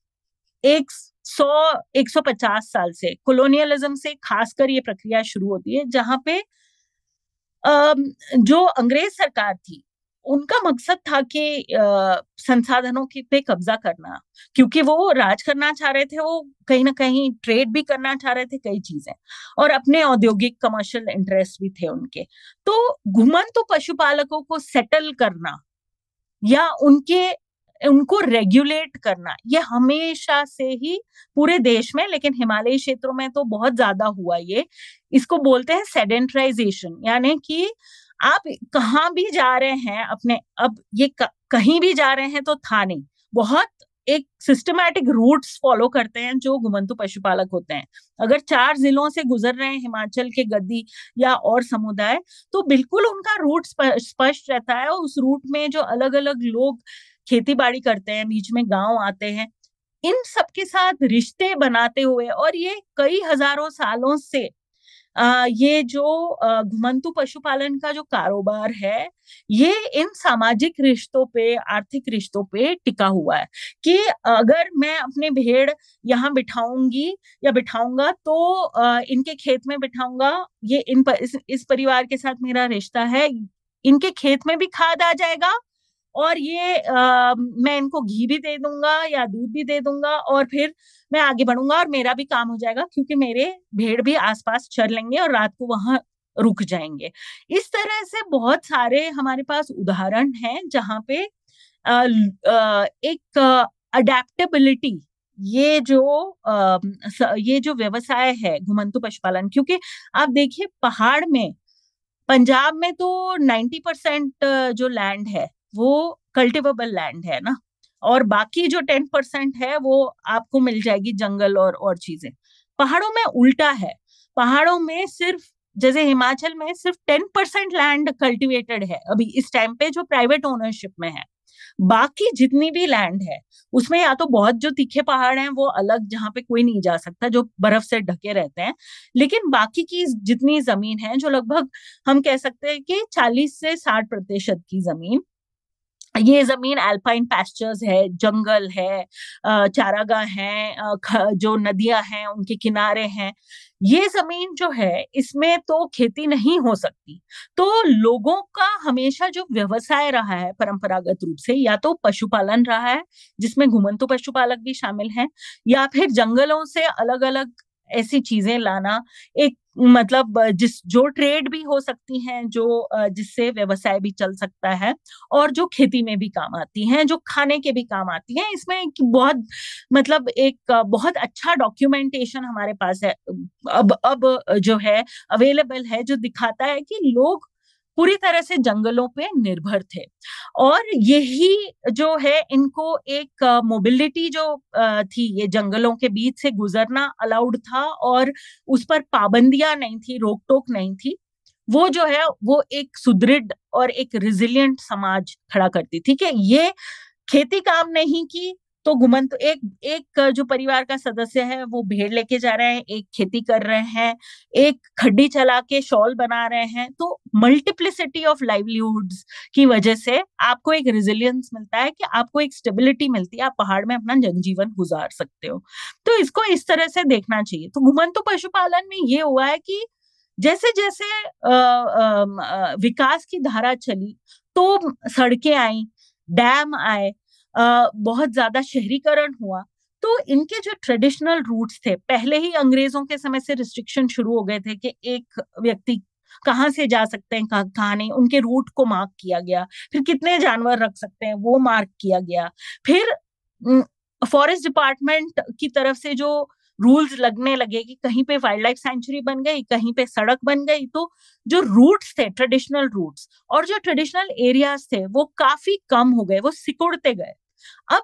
150 साल से, कॉलोनियलिज्म से खासकर ये प्रक्रिया शुरू होती है, जहां पे जो अंग्रेज सरकार थी उनका मकसद था कि संसाधनों की पे कब्जा करना, क्योंकि वो राज करना चाह रहे थे, वो कहीं ना कहीं ट्रेड भी करना चाह रहे थे कई चीजें, और अपने औद्योगिक कमर्शियल इंटरेस्ट भी थे उनके। तो घुमंतु पशुपालकों को सेटल करना या उनको रेगुलेट करना, ये हमेशा से ही पूरे देश में, लेकिन हिमालयी क्षेत्रों में तो बहुत ज्यादा हुआ ये। इसको बोलते हैं सेडेंटराइजेशन, यानी कि आप कहाँ भी जा रहे हैं अपने, अब ये कहीं भी जा रहे हैं तो था नहीं, बहुत एक सिस्टमैटिक रूट्स फॉलो करते हैं जो घुमंतु पशुपालक होते हैं। अगर 4 जिलों से गुजर रहे हैं हिमाचल के गद्दी या और समुदाय, तो बिल्कुल उनका रूट स्पष्ट रहता है, और उस रूट में जो अलग अलग लोग खेती बाड़ी करते हैं, बीच में गांव आते हैं, इन सबके साथ रिश्ते बनाते हुए, और ये कई हजारों सालों से ये जो घुमंतु पशुपालन का जो कारोबार है, ये इन सामाजिक रिश्तों पे, आर्थिक रिश्तों पे टिका हुआ है, कि अगर मैं अपने भेड़ यहाँ बिठाऊंगी या बिठाऊंगा तो इनके खेत में बिठाऊंगा, ये इस परिवार के साथ मेरा रिश्ता है, इनके खेत में भी खाद आ जाएगा, और ये मैं इनको घी भी दे दूंगा या दूध भी दे दूंगा, और फिर मैं आगे बढ़ूंगा और मेरा भी काम हो जाएगा, क्योंकि मेरे भेड़ भी आसपास चर लेंगे और रात को वहां रुक जाएंगे। इस तरह से बहुत सारे हमारे पास उदाहरण हैं जहां पे एक अडेप्टेबिलिटी, ये जो व्यवसाय है घुमंतु पशुपालन, क्योंकि आप देखिए पहाड़ में, पंजाब में तो 90% जो लैंड है वो कल्टिवेबल लैंड है ना, और बाकी जो 10% है वो आपको मिल जाएगी जंगल और चीजें। पहाड़ों में उल्टा है। पहाड़ों में सिर्फ, जैसे हिमाचल में सिर्फ 10% लैंड कल्टिवेटेड है अभी इस टाइम पे, जो प्राइवेट ओनरशिप में है। बाकी जितनी भी लैंड है उसमें या तो बहुत जो तीखे पहाड़ हैं वो अलग, जहां पे कोई नहीं जा सकता, जो बर्फ से ढके रहते हैं, लेकिन बाकी की जितनी जमीन है, जो लगभग हम कह सकते हैं कि 40 से 60% की जमीन, ये जमीन अल्पाइन पैस्चर्स है, जंगल है, चारागाह है, जो नदियां हैं उनके किनारे हैं, ये जमीन जो है इसमें तो खेती नहीं हो सकती। तो लोगों का हमेशा जो व्यवसाय रहा है परंपरागत रूप से, या तो पशुपालन रहा है, जिसमें घुमंतु पशुपालक भी शामिल हैं, या फिर जंगलों से अलग अलग ऐसी चीजें लाना, एक मतलब जिस जो ट्रेड भी हो सकती हैं, जो जिससे व्यवसाय भी चल सकता है, और जो खेती में भी काम आती हैं, जो खाने के भी काम आती हैं। इसमें एक बहुत मतलब एक बहुत अच्छा डॉक्यूमेंटेशन हमारे पास है, अब जो है अवेलेबल है, जो दिखाता है कि लोग पूरी तरह से जंगलों पे निर्भर थे। और यही जो है, इनको एक मोबिलिटी जो थी, ये जंगलों के बीच से गुजरना अलाउड था, और उस पर पाबंदियां नहीं थी, रोक टोक नहीं थी। वो जो है वो एक सुदृढ़ और एक रिजिलियंट समाज खड़ा करती थी कि ये खेती काम नहीं की तो घुमंत एक एक जो परिवार का सदस्य है वो भेड़ लेके जा रहे हैं, एक खेती कर रहे हैं, एक खड्डी चला के शॉल बना रहे हैं, तो मल्टीप्लिसिटी ऑफ लाइवलीहुड्स की वजह से आपको एक रिजिलियंस मिलता है, कि आपको एक स्टेबिलिटी मिलती है, आप पहाड़ में अपना जनजीवन गुजार सकते हो। तो इसको इस तरह से देखना चाहिए। तो घुमंतु पशुपालन में ये हुआ है कि जैसे जैसे विकास की धारा चली, तो सड़कें आई, डैम आए, बहुत ज्यादा शहरीकरण हुआ, तो इनके जो ट्रेडिशनल रूट्स थे, पहले ही अंग्रेजों के समय से रिस्ट्रिक्शन शुरू हो गए थे कि एक व्यक्ति कहाँ से जा सकते हैं, कहाँ नहीं, उनके रूट को मार्क किया गया। फिर कितने जानवर रख सकते हैं वो मार्क किया गया। फिर फॉरेस्ट डिपार्टमेंट की तरफ से जो रूल्स लगने लगे कि कहीं पे वाइल्ड लाइफ सेंचुरी बन गई, कहीं पे सड़क बन गई, तो जो रूट्स थे, ट्रेडिशनल रूट्स और जो ट्रेडिशनल एरियाज थे, वो काफी कम हो गए, वो सिकुड़ते गए। अब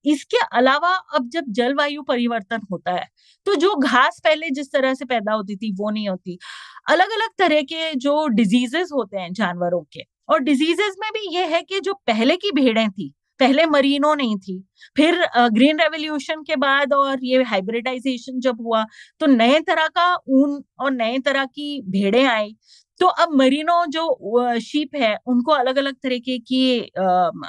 इसके अलावा, अब जब जलवायु परिवर्तन होता है, तो जो घास पहले जिस तरह से पैदा होती थी वो नहीं होती। अलग अलग तरह के जो डिजीजेस होते हैं जानवरों के, और डिजीजेस में भी ये है कि जो पहले की भेड़ें थी, पहले मरीनो नहीं थी, फिर ग्रीन रेवोल्यूशन के बाद और ये हाइब्रिडाइजेशन जब हुआ, तो नए तरह का ऊन और नए तरह की भेड़ें आई। तो अब मरीनो जो शीप है, उनको अलग अलग तरीके की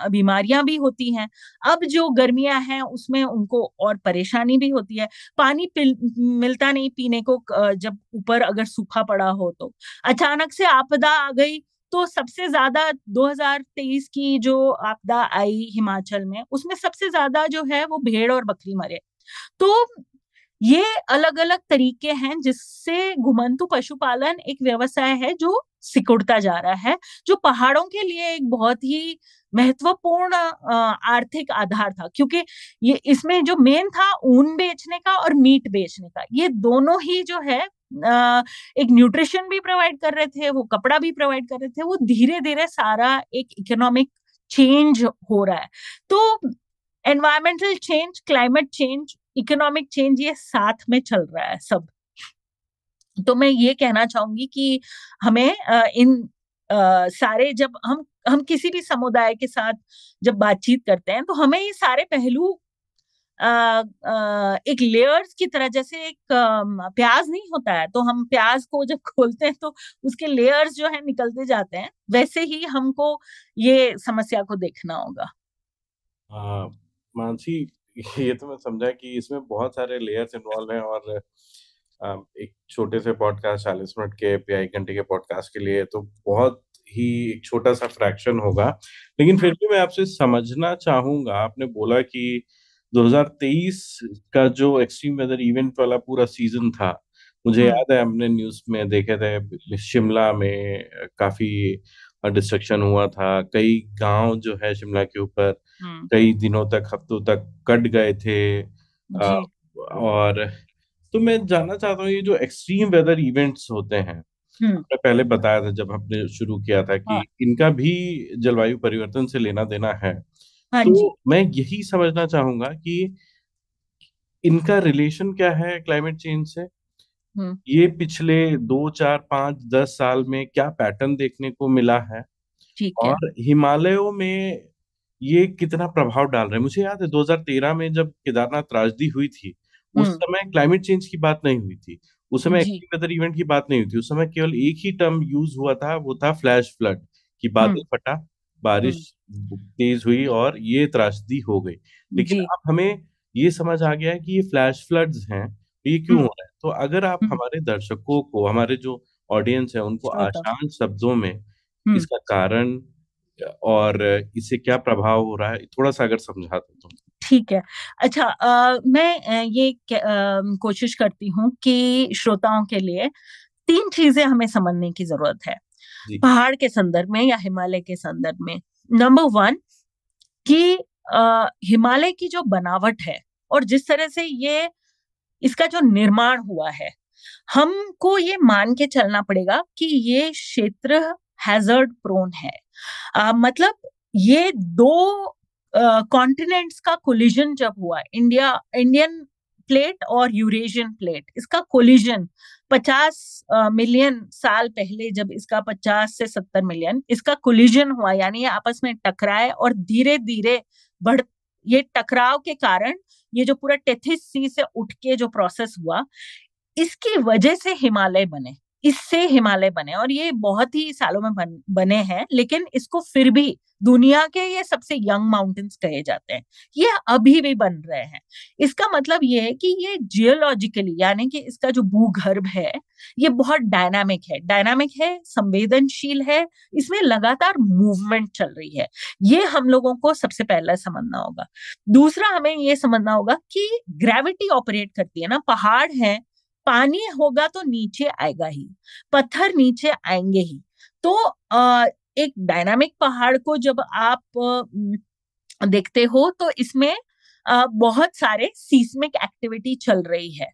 बीमारियां भी होती हैं। अब जो गर्मियां हैं उसमें उनको और परेशानी भी होती है, पानी मिलता नहीं पीने को, जब ऊपर अगर सूखा पड़ा हो तो अचानक से आपदा आ गई। तो सबसे ज्यादा 2023 की जो आपदा आई हिमाचल में, उसमें सबसे ज्यादा जो है वो भेड़ और बकरी मरे। तो ये अलग अलग तरीके हैं जिससे घुमंतु पशुपालन एक व्यवसाय है जो सिकुड़ता जा रहा है, जो पहाड़ों के लिए एक बहुत ही महत्वपूर्ण आर्थिक आधार था, क्योंकि ये इसमें जो मेन था ऊन बेचने का और मीट बेचने का, ये दोनों ही जो है एक न्यूट्रिशन भी प्रोवाइड कर रहे थे, वो कपड़ा भी प्रोवाइड कर रहे थे, वो धीरे धीरे सारा एक इकोनॉमिक चेंज हो रहा है। तो environmental change, climate change, economic change, ये साथ में चल रहा है सब। तो मैं ये कहना चाहूंगी कि हमें इन सारे, जब हम किसी भी समुदाय के साथ जब बातचीत करते हैं, तो हमें ये सारे पहलू एक लेयर्स की तरह, जैसे एक प्याज नहीं होता है, तो हम प्याज को जब खोलते हैं तो उसके लेयर्स जो है निकलते जाते हैं, वैसे ही हमको ये समस्या को देखना होगा। हाँ, मानसी, ये तो मैं समझा कि इसमें बहुत सारे लेयर्स इन्वॉल्व हैं, और एक छोटे से पॉडकास्ट 40 मिनट के या 1 घंटे के पॉडकास्ट के लिए तो बहुत ही एक छोटा सा फ्रैक्शन होगा। लेकिन फिर हाँ। भी मैं आपसे समझना चाहूंगा, आपने बोला कि 2023 का जो एक्सट्रीम वेदर इवेंट वाला पूरा सीजन था, मुझे हम्म। याद है हमने न्यूज में देखे थे, शिमला में काफी डिस्ट्रक्शन हुआ था, कई गांव जो है शिमला के ऊपर हम्म। कई दिनों तक, हफ्तों तक कट गए थे। अ, जी। और तो मैं जानना चाहता हूँ, ये जो एक्सट्रीम वेदर इवेंट्स होते हैं, हम्म। आपने पहले बताया था जब हमने शुरू किया था कि हाँ। इनका भी जलवायु परिवर्तन से लेना देना है, हाँ जी। तो मैं यही समझना चाहूंगा कि इनका रिलेशन क्या है क्लाइमेट चेंज से। हम्म। ये पिछले 2, 4, 5, 10 साल में क्या पैटर्न देखने को मिला है, ठीक है। और हिमालयों में ये कितना प्रभाव डाल रहे हैं। मुझे याद है 2013 में जब केदारनाथ त्रासदी हुई थी, उस हम्म। समय क्लाइमेट चेंज की बात नहीं हुई थी। उस समय जी। एक्सट्रीम वेदर इवेंट की बात नहीं हुई थी। उस समय केवल एक ही टर्म यूज हुआ था, वो था फ्लैश फ्लड, कि बादल हम्म। फटा, हम्म। बारिश तेज हुई और ये त्रासदी हो गई। लेकिन जी। अब हमें ये समझ आ गया है कि ये फ्लैश फ्लड्स हैं, ये क्यों हम्म। हो रहा है। तो अगर आप हम्म। हमारे दर्शकों को, हमारे जो ऑडियंस है, उनको श्रोता। आसान शब्दों में हम्म। इसका कारण और इससे क्या प्रभाव हो रहा है, थोड़ा सा अगर समझा दो तो। ठीक है। अच्छा, मैं कोशिश करती हूँ कि श्रोताओं के लिए 3 चीज़ें हमें समझने की ज़रूरत है, जी। पहाड़ के संदर्भ में या हिमालय के संदर्भ में। नंबर 1 कि हिमालय की जो बनावट है और जिस तरह से ये इसका जो निर्माण हुआ है, हमको ये मान के चलना पड़ेगा कि ये क्षेत्र हैज़ार्ड प्रोन है। मतलब ये 2 कॉन्टिनेंट्स का कोलिजन जब हुआ, इंडियन प्लेट और यूरेशियन प्लेट, इसका कोलिजन 50 मिलियन साल पहले, जब इसका 50 से 70 मिलियन इसका कोलिजन हुआ, यानी ये आपस में टकराए और धीरे-धीरे बढ़ ये टकराव के कारण ये जो पूरा टेथिस सी से उठ के जो प्रोसेस हुआ, इसकी वजह से हिमालय बने, इससे हिमालय बने, और ये बहुत ही सालों में बने हैं, लेकिन इसको फिर भी दुनिया के ये सबसे यंग माउंटेन्स कहे जाते हैं। ये अभी भी बन रहे हैं। इसका मतलब ये है कि ये जियोलॉजिकली, यानी कि इसका जो भूगर्भ है, ये बहुत डायनामिक है, संवेदनशील है, इसमें लगातार मूवमेंट चल रही है। ये हम लोगों को सबसे पहले समझना होगा। दूसरा, हमें ये समझना होगा कि ग्रेविटी ऑपरेट करती है ना, पहाड़ है, पानी होगा तो नीचे आएगा ही, पत्थर नीचे आएंगे ही। तो एक डायनामिक पहाड़ को जब आप देखते हो तो इसमें बहुत सारे सीस्मिक एक्टिविटी चल रही है।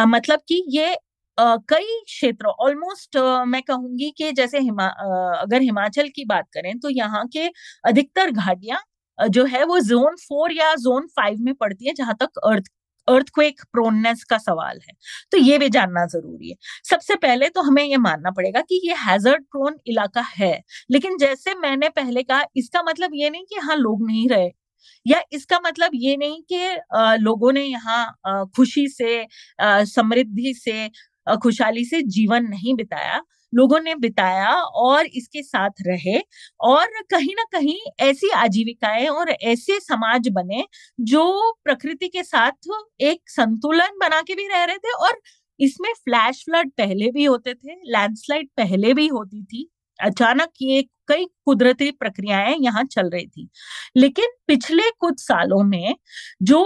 मतलब कि ये कई क्षेत्रों, ऑलमोस्ट मैं कहूंगी कि जैसे अगर हिमाचल की बात करें तो यहाँ के अधिकतर घाटियां जो है वो ज़ोन 4 या ज़ोन 5 में पड़ती है, जहां तक अर्थक्वेक प्रोननेस का सवाल है। तो ये भी जानना जरूरी है। सबसे पहले तो हमें ये मानना पड़ेगा कि ये हैजर्ड प्रोन इलाका है, लेकिन जैसे मैंने पहले कहा, इसका मतलब ये नहीं कि हाँ लोग नहीं रहे, या इसका मतलब ये नहीं कि लोगों ने यहाँ खुशी से, समृद्धि से, खुशहाली से जीवन नहीं बिताया। लोगों ने बिताया और इसके साथ रहे, और कहीं ना कहीं ऐसी आजीविकाएं और ऐसे समाज बने जो प्रकृति के साथ एक संतुलन बना के भी रह रहे थे। और इसमें फ्लैश फ्लड पहले भी होते थे, लैंडस्लाइड पहले भी होती थी, अचानक ये कई कुदरती प्रक्रियाएं यहाँ चल रही थी। लेकिन पिछले कुछ सालों में जो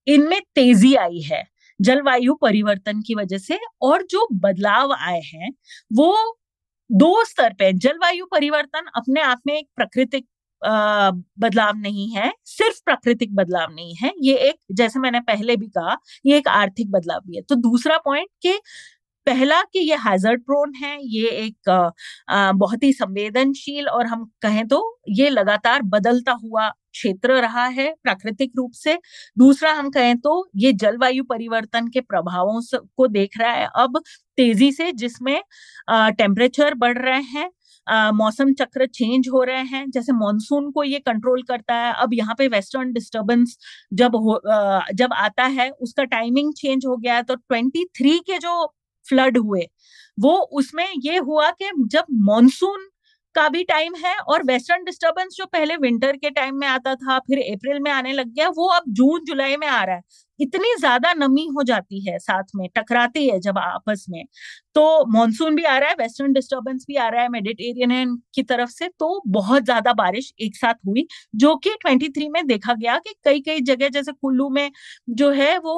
इनमें तेजी आई है जलवायु परिवर्तन की वजह से, और जो बदलाव आए हैं वो 2 स्तर पे। जलवायु परिवर्तन अपने आप में एक प्राकृतिक बदलाव नहीं है, सिर्फ प्राकृतिक बदलाव नहीं है, ये एक, जैसे मैंने पहले भी कहा, ये एक आर्थिक बदलाव भी है। तो दूसरा पॉइंट कि पहला कि ये हैजर्ड प्रोन है, ये एक बहुत ही संवेदनशील, और हम कहें तो ये लगातार बदलता हुआ क्षेत्र रहा है प्राकृतिक रूप से। दूसरा, हम कहें तो ये जलवायु परिवर्तन के प्रभावों को देख रहा है अब तेजी से, जिसमें टेम्परेचर बढ़ रहे हैं, मौसम चक्र चेंज हो रहे हैं, जैसे मॉनसून को ये कंट्रोल करता है। अब यहाँ पे वेस्टर्न डिस्टर्बेंस जब आता है, उसका टाइमिंग चेंज हो गया है। तो 23 के जो फ्लड हुए, वो उसमें ये हुआ कि जब मॉनसून का भी टाइम है, और वेस्टर्न डिस्टर्बेंस जो पहले विंटर के टाइम में आता था, फिर अप्रैल में आने लग गया, वो अब जून जुलाई में आ रहा है। इतनी ज्यादा नमी हो जाती है, साथ में टकराती है जब आपस में। तो मॉनसून भी आ रहा है, वेस्टर्न डिस्टर्बेंस भी आ रहा है मेडिटेरियन की तरफ से, तो बहुत ज्यादा बारिश एक साथ हुई, जो कि 23 में देखा गया कि कई कई जगह, जैसे कुल्लू में जो है वो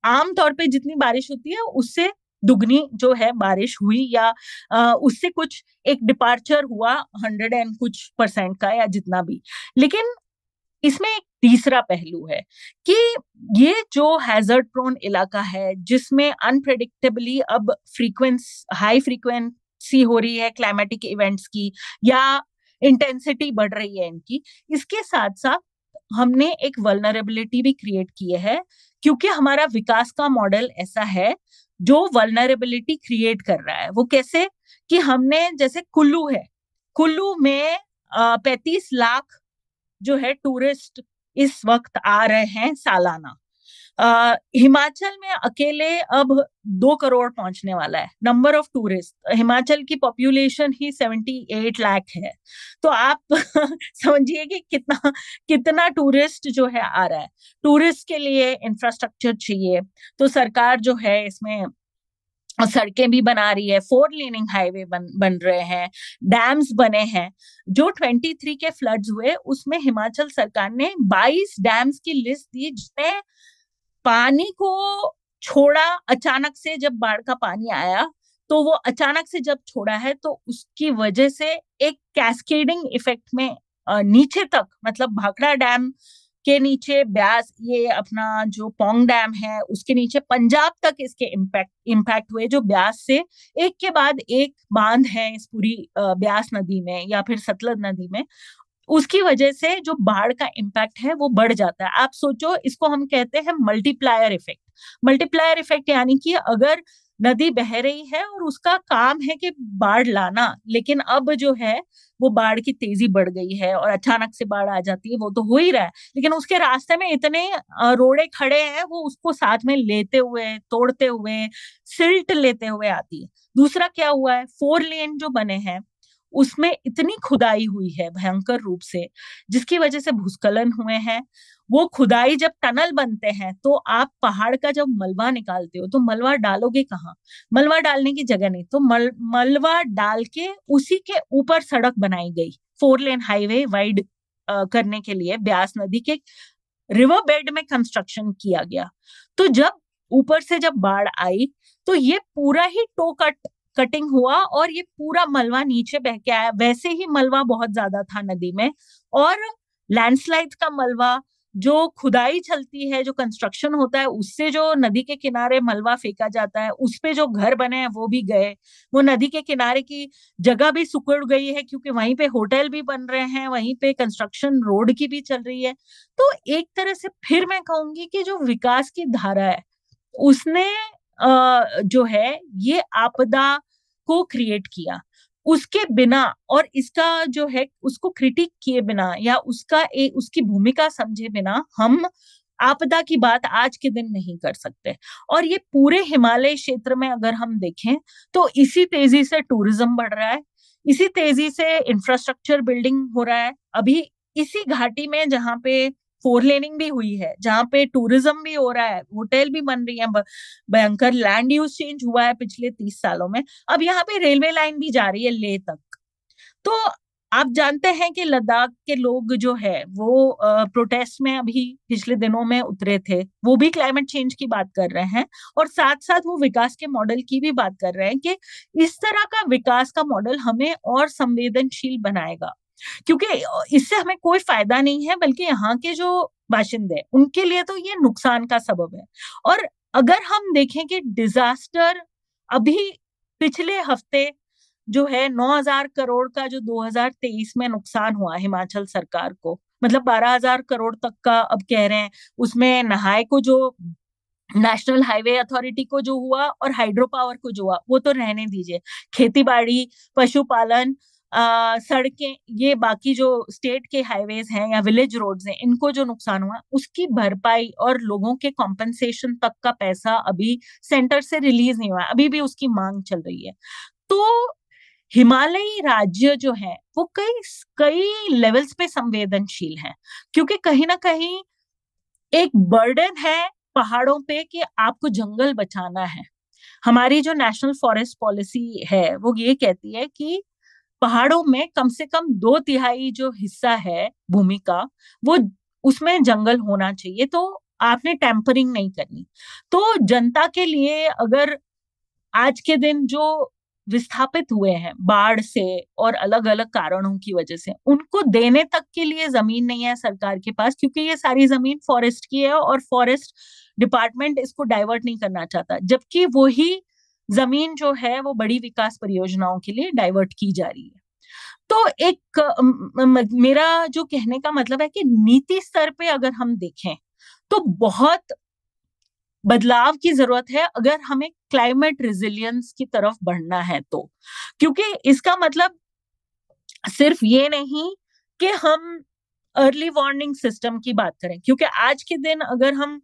आमतौर पे जितनी बारिश होती है उससे दुगनी जो है बारिश हुई, या उससे कुछ एक डिपार्चर हुआ 100 एंड कुछ परसेंट का, या जितना भी। लेकिन इसमें एक तीसरा पहलू है कि ये जो हैजर्ड प्रोन इलाका है, जिसमें अनप्रेडिक्टेबली अब हाई फ्रीक्वेंसी हो रही है क्लाइमेटिक इवेंट्स की, या इंटेंसिटी बढ़ रही है इनकी, इसके साथ साथ हमने एक वल्नरेबिलिटी भी क्रिएट की है, क्योंकि हमारा विकास का मॉडल ऐसा है जो वल्नरेबिलिटी क्रिएट कर रहा है। वो कैसे? कि हमने, जैसे कुल्लू है, कुल्लू में 35 लाख जो है टूरिस्ट इस वक्त आ रहे हैं सालाना। हिमाचल में अकेले अब 2 करोड़ पहुंचने वाला है नंबर ऑफ टूरिस्ट। हिमाचल की पॉपुलेशन ही 78 लाख है। तो आप समझिए कि कितना कितना टूरिस्ट जो है आ रहा है। टूरिस्ट के लिए इंफ्रास्ट्रक्चर चाहिए, तो सरकार जो है इसमें सड़कें भी बना रही है, 4 लेनिंग हाईवे बन रहे हैं, डैम्स बने हैं। जो 23 के फ्लड्स हुए उसमें हिमाचल सरकार ने 22 डैम्स की लिस्ट दी, जिसमें पानी को छोड़ा अचानक से। जब बाढ़ का पानी आया तो वो अचानक से जब छोड़ा है तो उसकी वजह से एक कैस्केडिंग इफेक्ट में नीचे तक, मतलब भाखड़ा डैम के नीचे ब्यास, ये अपना जो पौंग डैम है उसके नीचे पंजाब तक इसके इम्पैक्ट हुए, जो ब्यास से एक के बाद एक बांध है इस पूरी ब्यास नदी में या फिर सतलज नदी में। उसकी वजह से जो बाढ़ का इम्पैक्ट है वो बढ़ जाता है। आप सोचो, इसको हम कहते हैं मल्टीप्लायर इफेक्ट। मल्टीप्लायर इफेक्ट यानी कि अगर नदी बह रही है और उसका काम है कि बाढ़ लाना, लेकिन अब जो है वो बाढ़ की तेजी बढ़ गई है और अचानक से बाढ़ आ जाती है, वो तो हो ही रहा है, लेकिन उसके रास्ते में इतने रोड़े खड़े हैं, वो उसको साथ में लेते हुए, तोड़ते हुए, सिल्ट लेते हुए आती है। दूसरा क्या हुआ है, 4 लेन जो बने हैं उसमें इतनी खुदाई हुई है भयंकर रूप से, जिसकी वजह से भूस्खलन हुए हैं। वो खुदाई, जब टनल बनते हैं तो आप पहाड़ का जब मलबा निकालते हो तो मलबा डालोगे कहाँ? मलबा डालने की जगह नहीं, तो मलबा डाल के उसी के ऊपर सड़क बनाई गई, 4 लेन हाईवे वाइड करने के लिए ब्यास नदी के रिवर बेड में कंस्ट्रक्शन किया गया। तो जब ऊपर से जब बाढ़ आई तो ये पूरा ही कटिंग हुआ और ये पूरा मलबा नीचे बह के आया। वैसे ही मलबा बहुत ज्यादा था नदी में, और लैंडस्लाइड का मलबा, जो खुदाई चलती है, जो कंस्ट्रक्शन होता है, उससे जो नदी के किनारे मलबा फेंका जाता है, उस पे जो घर बने हैं वो भी गए। वो नदी के किनारे की जगह भी सुकड़ गई है, क्योंकि वहीं पे होटल भी बन रहे हैं, वहीं पे कंस्ट्रक्शन रोड की भी चल रही है। तो एक तरह से फिर मैं कहूंगी कि जो विकास की धारा है उसने जो है ये आपदा को क्रिएट किया। उसके बिना और इसका जो है उसको क्रिटिक किए बिना या उसकी भूमिका समझे बिना हम आपदा की बात आज के दिन नहीं कर सकते। और ये पूरे हिमालय क्षेत्र में अगर हम देखें तो इसी तेजी से टूरिज्म बढ़ रहा है, इसी तेजी से इंफ्रास्ट्रक्चर बिल्डिंग हो रहा है। अभी इसी घाटी में जहां पे 4 लेनिंग भी हुई है, जहां पे टूरिज्म भी हो रहा है, होटल भी बन रही है, भयंकर लैंड यूज चेंज हुआ है पिछले 30 सालों में। अब यहाँ पे रेलवे लाइन भी जा रही है लेह तक। तो आप जानते हैं कि लद्दाख के लोग जो है वो प्रोटेस्ट में अभी पिछले दिनों में उतरे थे, वो भी क्लाइमेट चेंज की बात कर रहे हैं, और साथ साथ वो विकास के मॉडल की भी बात कर रहे हैं कि इस तरह का विकास का मॉडल हमें और संवेदनशील बनाएगा। क्योंकि इससे हमें कोई फायदा नहीं है, बल्कि यहाँ के जो बाशिंदे हैं उनके लिए तो ये नुकसान का सबब है। और अगर हम देखें कि डिजास्टर अभी पिछले हफ्ते जो है 9,000 करोड़ का जो 2023 में नुकसान हुआ हिमाचल सरकार को, मतलब 12,000 करोड़ तक का अब कह रहे हैं, उसमें नहाए को जो नेशनल हाईवे अथॉरिटी को जो हुआ और हाइड्रो पावर को जो हुआ वो तो रहने दीजिए, खेती बाड़ी, पशुपालन, सड़कें, ये बाकी जो स्टेट के हाईवेज हैं या विलेज रोड्स हैं, इनको जो नुकसान हुआ उसकी भरपाई और लोगों के कॉम्पनसेशन तक का पैसा अभी सेंटर से रिलीज नहीं हुआ, अभी भी उसकी मांग चल रही है। तो हिमालयी राज्य जो है वो कई कई लेवल्स पे संवेदनशील है, क्योंकि कहीं ना कहीं एक बर्डन है पहाड़ों पे कि आपको जंगल बचाना है। हमारी जो नेशनल फॉरेस्ट पॉलिसी है वो ये कहती है कि पहाड़ों में कम से कम 2/3 जो हिस्सा है भूमि का, वो उसमें जंगल होना चाहिए। तो आपने टेम्परिंग नहीं करनी। तो जनता के लिए अगर आज के दिन जो विस्थापित हुए हैं बाढ़ से और अलग अलग कारणों की वजह से, उनको देने तक के लिए जमीन नहीं है सरकार के पास, क्योंकि ये सारी जमीन फॉरेस्ट की है और फॉरेस्ट डिपार्टमेंट इसको डाइवर्ट नहीं करना चाहता, जबकि वही जमीन जो है वो बड़ी विकास परियोजनाओं के लिए डाइवर्ट की जा रही है। तो एक मेरा जो कहने का मतलब है कि नीति स्तर पे अगर हम देखें तो बहुत बदलाव की जरूरत है अगर हमें क्लाइमेट रेजिलियंस की तरफ बढ़ना है तो, क्योंकि इसका मतलब सिर्फ ये नहीं कि हम अर्ली वार्निंग सिस्टम की बात करें, क्योंकि आज के दिन अगर हम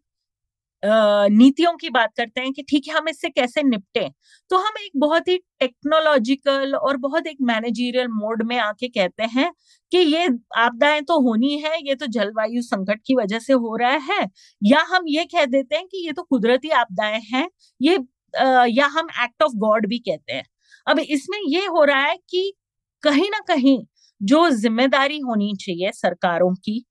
नीतियों की बात करते हैं कि ठीक है हम इससे कैसे निपटे, तो हम एक बहुत ही टेक्नोलॉजिकल और बहुत एक मैनेजरियल मोड में आके कहते हैं कि ये आपदाएं तो होनी है, ये तो जलवायु संकट की वजह से हो रहा है, या हम ये कह देते हैं कि ये तो कुदरती आपदाएं हैं, ये या हम एक्ट ऑफ गॉड भी कहते हैं। अब इसमें ये हो रहा है कि कहीं ना कहीं जो जिम्मेदारी होनी चाहिए सरकारों की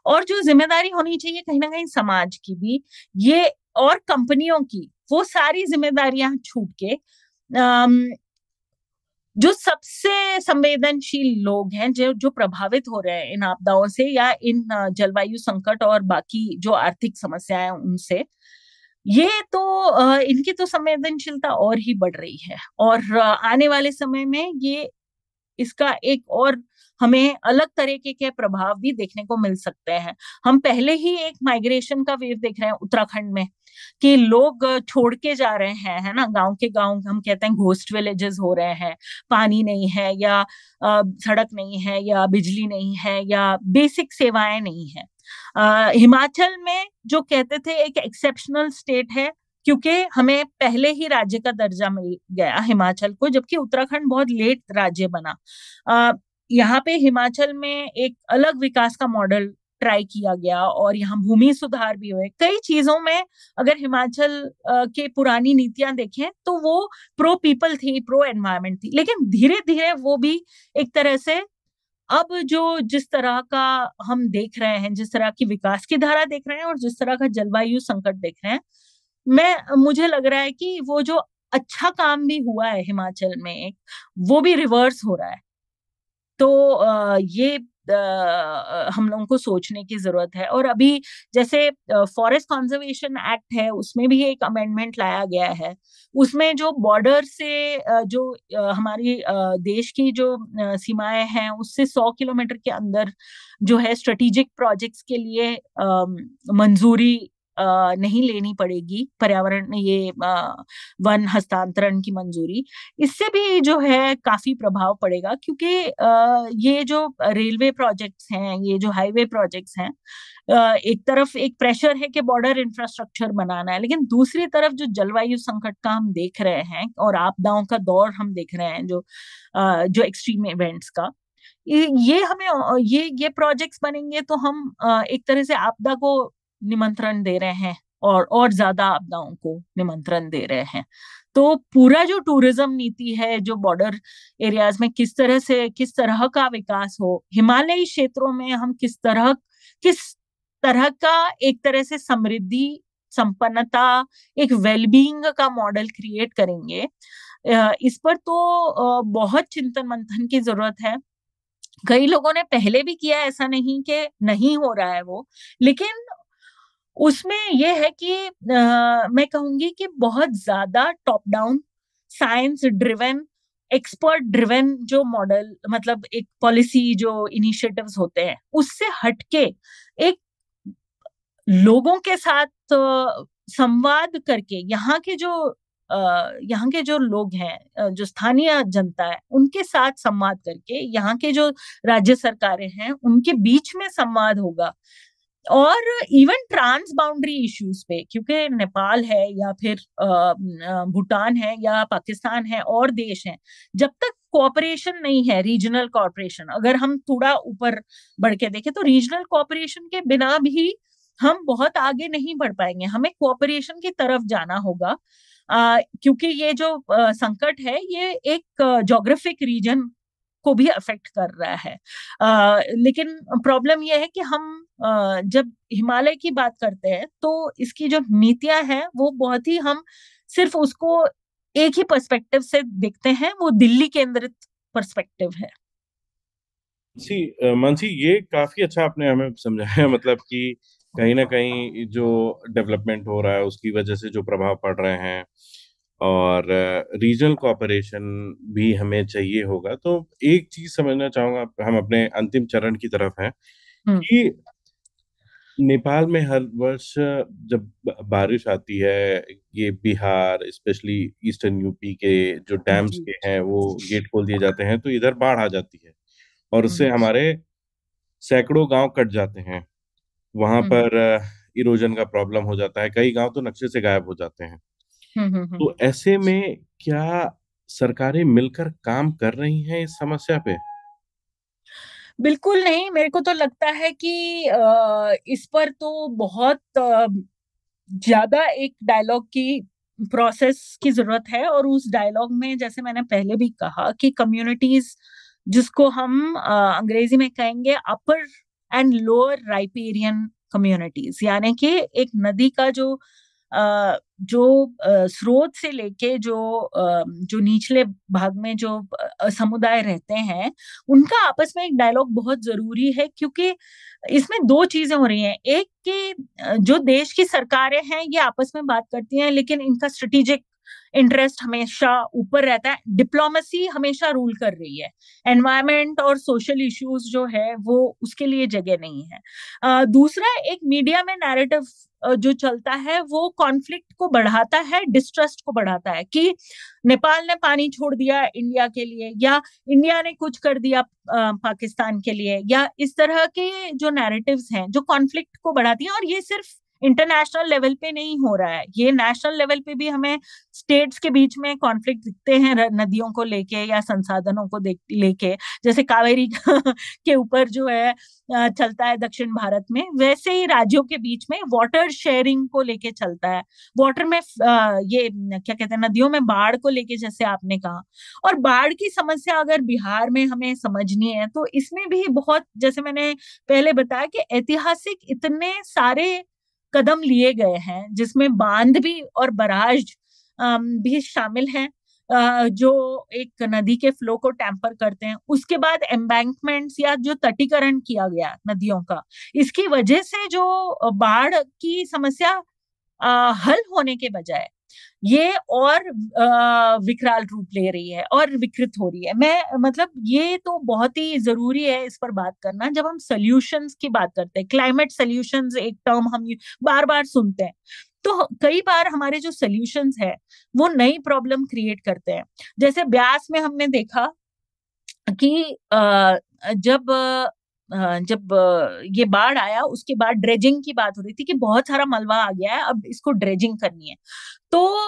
और जो जिम्मेदारी होनी चाहिए कहीं ना कहीं समाज की भी, ये और कंपनियों की, वो सारी जिम्मेदारियां छूट के जो सबसे संवेदनशील लोग हैं, जो जो प्रभावित हो रहे हैं इन आपदाओं से या इन जलवायु संकट और बाकी जो आर्थिक समस्याएं हैं उनसे, ये तो इनकी तो संवेदनशीलता और ही बढ़ रही है। और आने वाले समय में ये इसका एक और हमें अलग तरीके के प्रभाव भी देखने को मिल सकते हैं। हम पहले ही एक माइग्रेशन का वेव देख रहे हैं उत्तराखंड में कि लोग छोड़ के जा रहे हैं, है ना, गांव के गांव, हम कहते हैं घोस्ट विलेजेस हो रहे हैं, पानी नहीं है या सड़क नहीं है या बिजली नहीं है या बेसिक सेवाएं नहीं है। हिमाचल में जो कहते थे एक एक्सेप्शनल स्टेट है, क्योंकि हमें पहले ही राज्य का दर्जा मिल गया हिमाचल को, जबकि उत्तराखंड बहुत लेट राज्य बना। यहाँ पे हिमाचल में एक अलग विकास का मॉडल ट्राई किया गया और यहाँ भूमि सुधार भी हुए कई चीजों में। अगर हिमाचल के पुरानी नीतियां देखें तो वो प्रो पीपल थी, प्रो एनवायरमेंट थी, लेकिन धीरे धीरे वो भी एक तरह से अब जो जिस तरह का हम देख रहे हैं, जिस तरह की विकास की धारा देख रहे हैं और जिस तरह का जलवायु संकट देख रहे हैं, मैं मुझे लग रहा है कि वो जो अच्छा काम भी हुआ है हिमाचल में एक, वो भी रिवर्स हो रहा है। तो ये हम लोगों को सोचने की जरूरत है। और अभी जैसे फॉरेस्ट कंजर्वेशन एक्ट है, उसमें भी एक अमेंडमेंट लाया गया है। उसमें जो बॉर्डर से जो हमारी देश की जो सीमाएं हैं उससे 100 किलोमीटर के अंदर जो है स्ट्रेटेजिक प्रोजेक्ट्स के लिए मंजूरी नहीं लेनी पड़ेगी, पर्यावरण ये वन हस्तांतरण की मंजूरी। इससे भी जो है काफी प्रभाव पड़ेगा, क्योंकि ये जो रेलवे प्रोजेक्ट्स हैं, ये जो हाईवे प्रोजेक्ट्स हैं, एक तरफ एक प्रेशर है कि बॉर्डर इंफ्रास्ट्रक्चर बनाना है, लेकिन दूसरी तरफ जो जलवायु संकट का हम देख रहे हैं और आपदाओं का दौर हम देख रहे हैं, जो एक्सट्रीम इवेंट्स का, ये हमें ये प्रोजेक्ट्स बनेंगे तो हम एक तरह से आपदा को निमंत्रण दे रहे हैं और ज्यादा आपदाओं को निमंत्रण दे रहे हैं। तो पूरा जो टूरिज्म नीति है, जो बॉर्डर एरियाज में किस तरह का विकास हो, हिमालयी क्षेत्रों में हम किस तरह का एक तरह से समृद्धि, संपन्नता, एक वेलबींग का मॉडल क्रिएट करेंगे, इस पर तो बहुत चिंतन मंथन की जरूरत है। कई लोगों ने पहले भी किया, ऐसा नहीं कि नहीं हो रहा है वो, लेकिन उसमें ये है कि मैं कहूंगी कि बहुत ज्यादा top down, science driven, expert driven जो मॉडल, मतलब एक पॉलिसी जो इनिशिएटिव्स होते हैं उससे हटके एक लोगों के साथ संवाद करके, यहाँ के जो लोग हैं, जो स्थानीय जनता है, उनके साथ संवाद करके, यहाँ के जो राज्य सरकारें हैं उनके बीच में संवाद होगा। और इवन ट्रांस बाउंड्री इश्यूज पे, क्योंकि नेपाल है या फिर भूटान है या पाकिस्तान है और देश हैं, जब तक कोऑपरेशन नहीं है, रीजनल कोऑपरेशन, अगर हम थोड़ा ऊपर बढ़ के देखें तो रीजनल कोऑपरेशन के बिना भी हम बहुत आगे नहीं बढ़ पाएंगे, हमें कोऑपरेशन की तरफ जाना होगा। क्योंकि ये जो संकट है ये एक जोग्राफिक रीजन को भी अफेक्ट कर रहा है। लेकिन प्रॉब्लम यह है कि हम जब हिमालय की बात करते हैं तो इसकी जो नीतियां हैं वो बहुत ही, हम सिर्फ उसको एक ही पर्सपेक्टिव से देखते हैं, वो दिल्ली केंद्रित पर्सपेक्टिव है। मानसी, ये काफी अच्छा आपने हमें समझाया। मतलब कि कहीं ना कहीं जो डेवलपमेंट हो रहा है उसकी वजह से जो प्रभाव पड़ रहे हैं, और रीजनल कोऑपरेशन भी हमें चाहिए होगा। तो एक चीज समझना चाहूंगा, हम अपने अंतिम चरण की तरफ हैं, हम्म। कि नेपाल में हर वर्ष जब बारिश आती है, ये बिहार स्पेशली ईस्टर्न यूपी के जो डैम्स जी। के हैं वो गेट खोल दिए जाते हैं, तो इधर बाढ़ आ जाती है और उससे हम्म। हमारे सैकड़ों गांव कट जाते हैं। वहां हम्म। पर इरोजन का प्रॉब्लम हो जाता है, कई गांव तो नक्शे से गायब हो जाते हैं। तो हम्म। ऐसे में क्या सरकारें मिलकर काम कर रही हैं इस समस्या पे? बिल्कुल नहीं, मेरे को तो लगता है कि इस पर तो बहुत ज्यादा एक डायलॉग की प्रोसेस की जरूरत है। और उस डायलॉग में, जैसे मैंने पहले भी कहा, कि कम्युनिटीज, जिसको हम अंग्रेजी में कहेंगे अपर एंड लोअर राइपेरियन कम्युनिटीज, यानी कि एक नदी का जो स्रोत से लेके जो निचले भाग में जो समुदाय रहते हैं, उनका आपस में एक डायलॉग बहुत जरूरी है। क्योंकि इसमें दो चीजें हो रही हैं। एक कि जो देश की सरकारें हैं ये आपस में बात करती हैं, लेकिन इनका स्ट्रेटेजिक इंटरेस्ट हमेशा ऊपर रहता है, डिप्लोमेसी हमेशा रूल कर रही है। एनवायरमेंट और सोशल इश्यूज जो है वो उसके लिए जगह नहीं है। दूसरा, एक मीडिया में नैरेटिव जो चलता है वो कॉन्फ्लिक्ट को बढ़ाता है, डिस्ट्रस्ट को बढ़ाता है, कि नेपाल ने पानी छोड़ दिया इंडिया के लिए, या इंडिया ने कुछ कर दिया पाकिस्तान के लिए, या इस तरह के जो नैरेटिव्स हैं जो कॉन्फ्लिक्ट को बढ़ाती हैं। और ये सिर्फ इंटरनेशनल लेवल पे नहीं हो रहा है, ये नेशनल लेवल पे भी हमें स्टेट्स के बीच में कॉन्फ्लिक्ट दिखते हैं, नदियों को लेके या संसाधनों को लेके। जैसे कावेरी के ऊपर जो है चलता है दक्षिण भारत में, वैसे ही राज्यों के बीच में वाटर शेयरिंग को लेके चलता है। वाटर में ये क्या कहते हैं, नदियों में बाढ़ को लेके, जैसे आपने कहा। और बाढ़ की समस्या अगर बिहार में हमें समझनी है तो इसमें भी बहुत, जैसे मैंने पहले बताया, कि ऐतिहासिक इतने सारे कदम लिए गए हैं, जिसमें बांध भी और बराज भी शामिल हैं, जो एक नदी के फ्लो को टेम्पर करते हैं। उसके बाद एम्बैंकमेंट्स या जो तटीकरण किया गया नदियों का, इसकी वजह से जो बाढ़ की समस्या हल होने के बजाय ये और विकराल रूप ले रही है और विकृत हो रही है। मैं मतलब ये तो बहुत ही जरूरी है इस पर बात करना, जब हम सॉल्यूशंस की बात करते हैं। क्लाइमेट सॉल्यूशंस एक टर्म हम बार बार सुनते हैं, तो कई बार हमारे जो सॉल्यूशंस है वो नई प्रॉब्लम क्रिएट करते हैं। जैसे ब्यास में हमने देखा कि जब ये बाढ़ आया, उसके बाद ड्रेजिंग की बात हो रही थी कि बहुत सारा मलबा आ गया है, अब इसको ड्रेजिंग करनी है। तो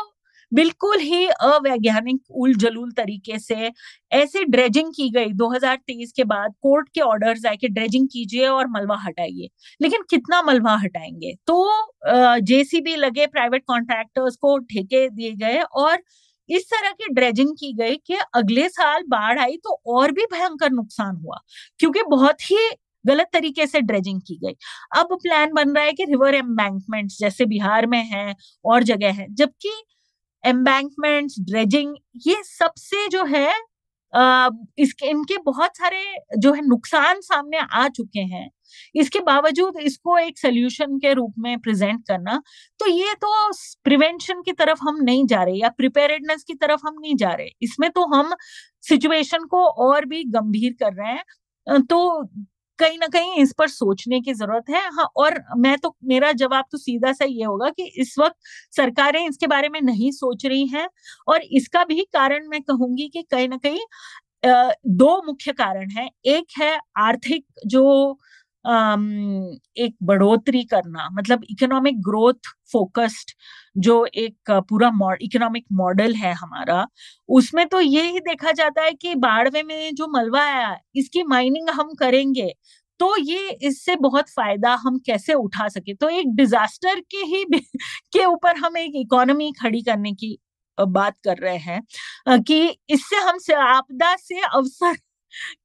बिल्कुल ही अवैज्ञानिक उल जलूल तरीके से ऐसे ड्रेजिंग की गई। 2023 के बाद कोर्ट के ऑर्डर्स आए कि ड्रेजिंग कीजिए और मलबा हटाइए, लेकिन कितना मलबा हटाएंगे? तो जेसीबी लगे, प्राइवेट कॉन्ट्रैक्टर्स को ठेके दिए गए, और इस तरह की ड्रेजिंग की गई कि अगले साल बाढ़ आई तो और भी भयंकर नुकसान हुआ, क्योंकि बहुत ही गलत तरीके से ड्रेजिंग की गई। अब प्लान बन रहा है कि रिवर एम्बैंकमेंट्स, जैसे बिहार में है और जगह है, जबकि एम्बैंकमेंट्स, ड्रेजिंग, ये सबसे जो है इसके इनके बहुत सारे जो है नुकसान सामने आ चुके हैं। इसके बावजूद इसको एक सोल्यूशन के रूप में प्रेजेंट करना, तो ये तो प्रिवेंशन की तरफ हम नहीं जा रहे, या प्रिपेयर्डनेस की तरफ हम नहीं जा रहे, इसमें तो हम सिचुएशन को और भी गंभीर कर रहे हैं। तो कहीं ना कहीं इस पर सोचने की जरूरत है। हाँ, और मेरा जवाब तो सीधा सा ये होगा कि इस वक्त सरकारें इसके बारे में नहीं सोच रही हैं। और इसका भी कारण मैं कहूंगी कि कहीं ना कहीं दो मुख्य कारण हैं। एक है आर्थिक जो एक बढ़ोतरी करना, मतलब इकोनॉमिक ग्रोथ फोकस्ड जो एक पूरा इकोनॉमिक मॉडल है हमारा, उसमें तो ये ही देखा जाता है कि बाड़वे में जो मलबा आया, इसकी माइनिंग हम करेंगे तो ये इससे बहुत फायदा हम कैसे उठा सके। तो एक डिजास्टर के ही के ऊपर हम एक इकोनॉमी खड़ी करने की बात कर रहे हैं, कि इससे हम से आपदा से अवसर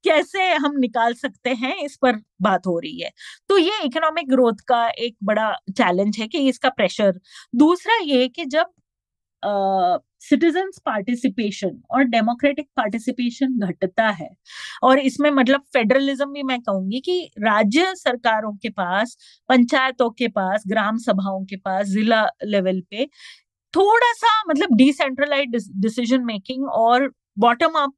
कैसे हम निकाल सकते हैं, इस पर बात हो रही है। तो ये इकोनॉमिक ग्रोथ का एक बड़ा चैलेंज है कि इसका प्रेशर। दूसरा ये कि जब सिटीजन्स पार्टिसिपेशन और डेमोक्रेटिक पार्टिसिपेशन घटता है, और इसमें मतलब फेडरलिज्म भी मैं कहूंगी, कि राज्य सरकारों के पास, पंचायतों के पास, ग्राम सभाओं के पास, जिला लेवल पे थोड़ा सा मतलब डिसेंट्रलाइज्ड डिसीजन मेकिंग और बॉटम अप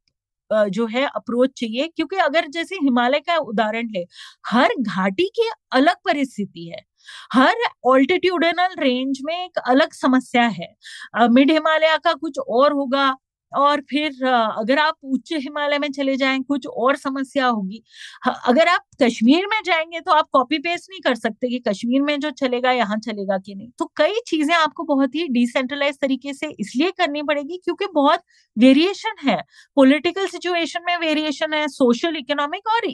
जो है अप्रोच चाहिए, क्योंकि अगर जैसे हिमालय का उदाहरण ले, हर घाटी की अलग परिस्थिति है, हर ऑल्टीट्यूडनल रेंज में एक अलग समस्या है। मिड हिमालय का कुछ और होगा, और फिर अगर आप उच्च हिमालय में चले जाएं कुछ और समस्या होगी। अगर आप कश्मीर में जाएंगे तो आप कॉपी पेस्ट नहीं कर सकते कि कश्मीर में जो चलेगा यहाँ चलेगा कि नहीं। तो कई चीजें आपको बहुत ही डिसेंट्रलाइज तरीके से इसलिए करनी पड़ेगी क्योंकि बहुत वेरिएशन है, पॉलिटिकल सिचुएशन में वेरिएशन है, सोशल इकोनॉमिक, और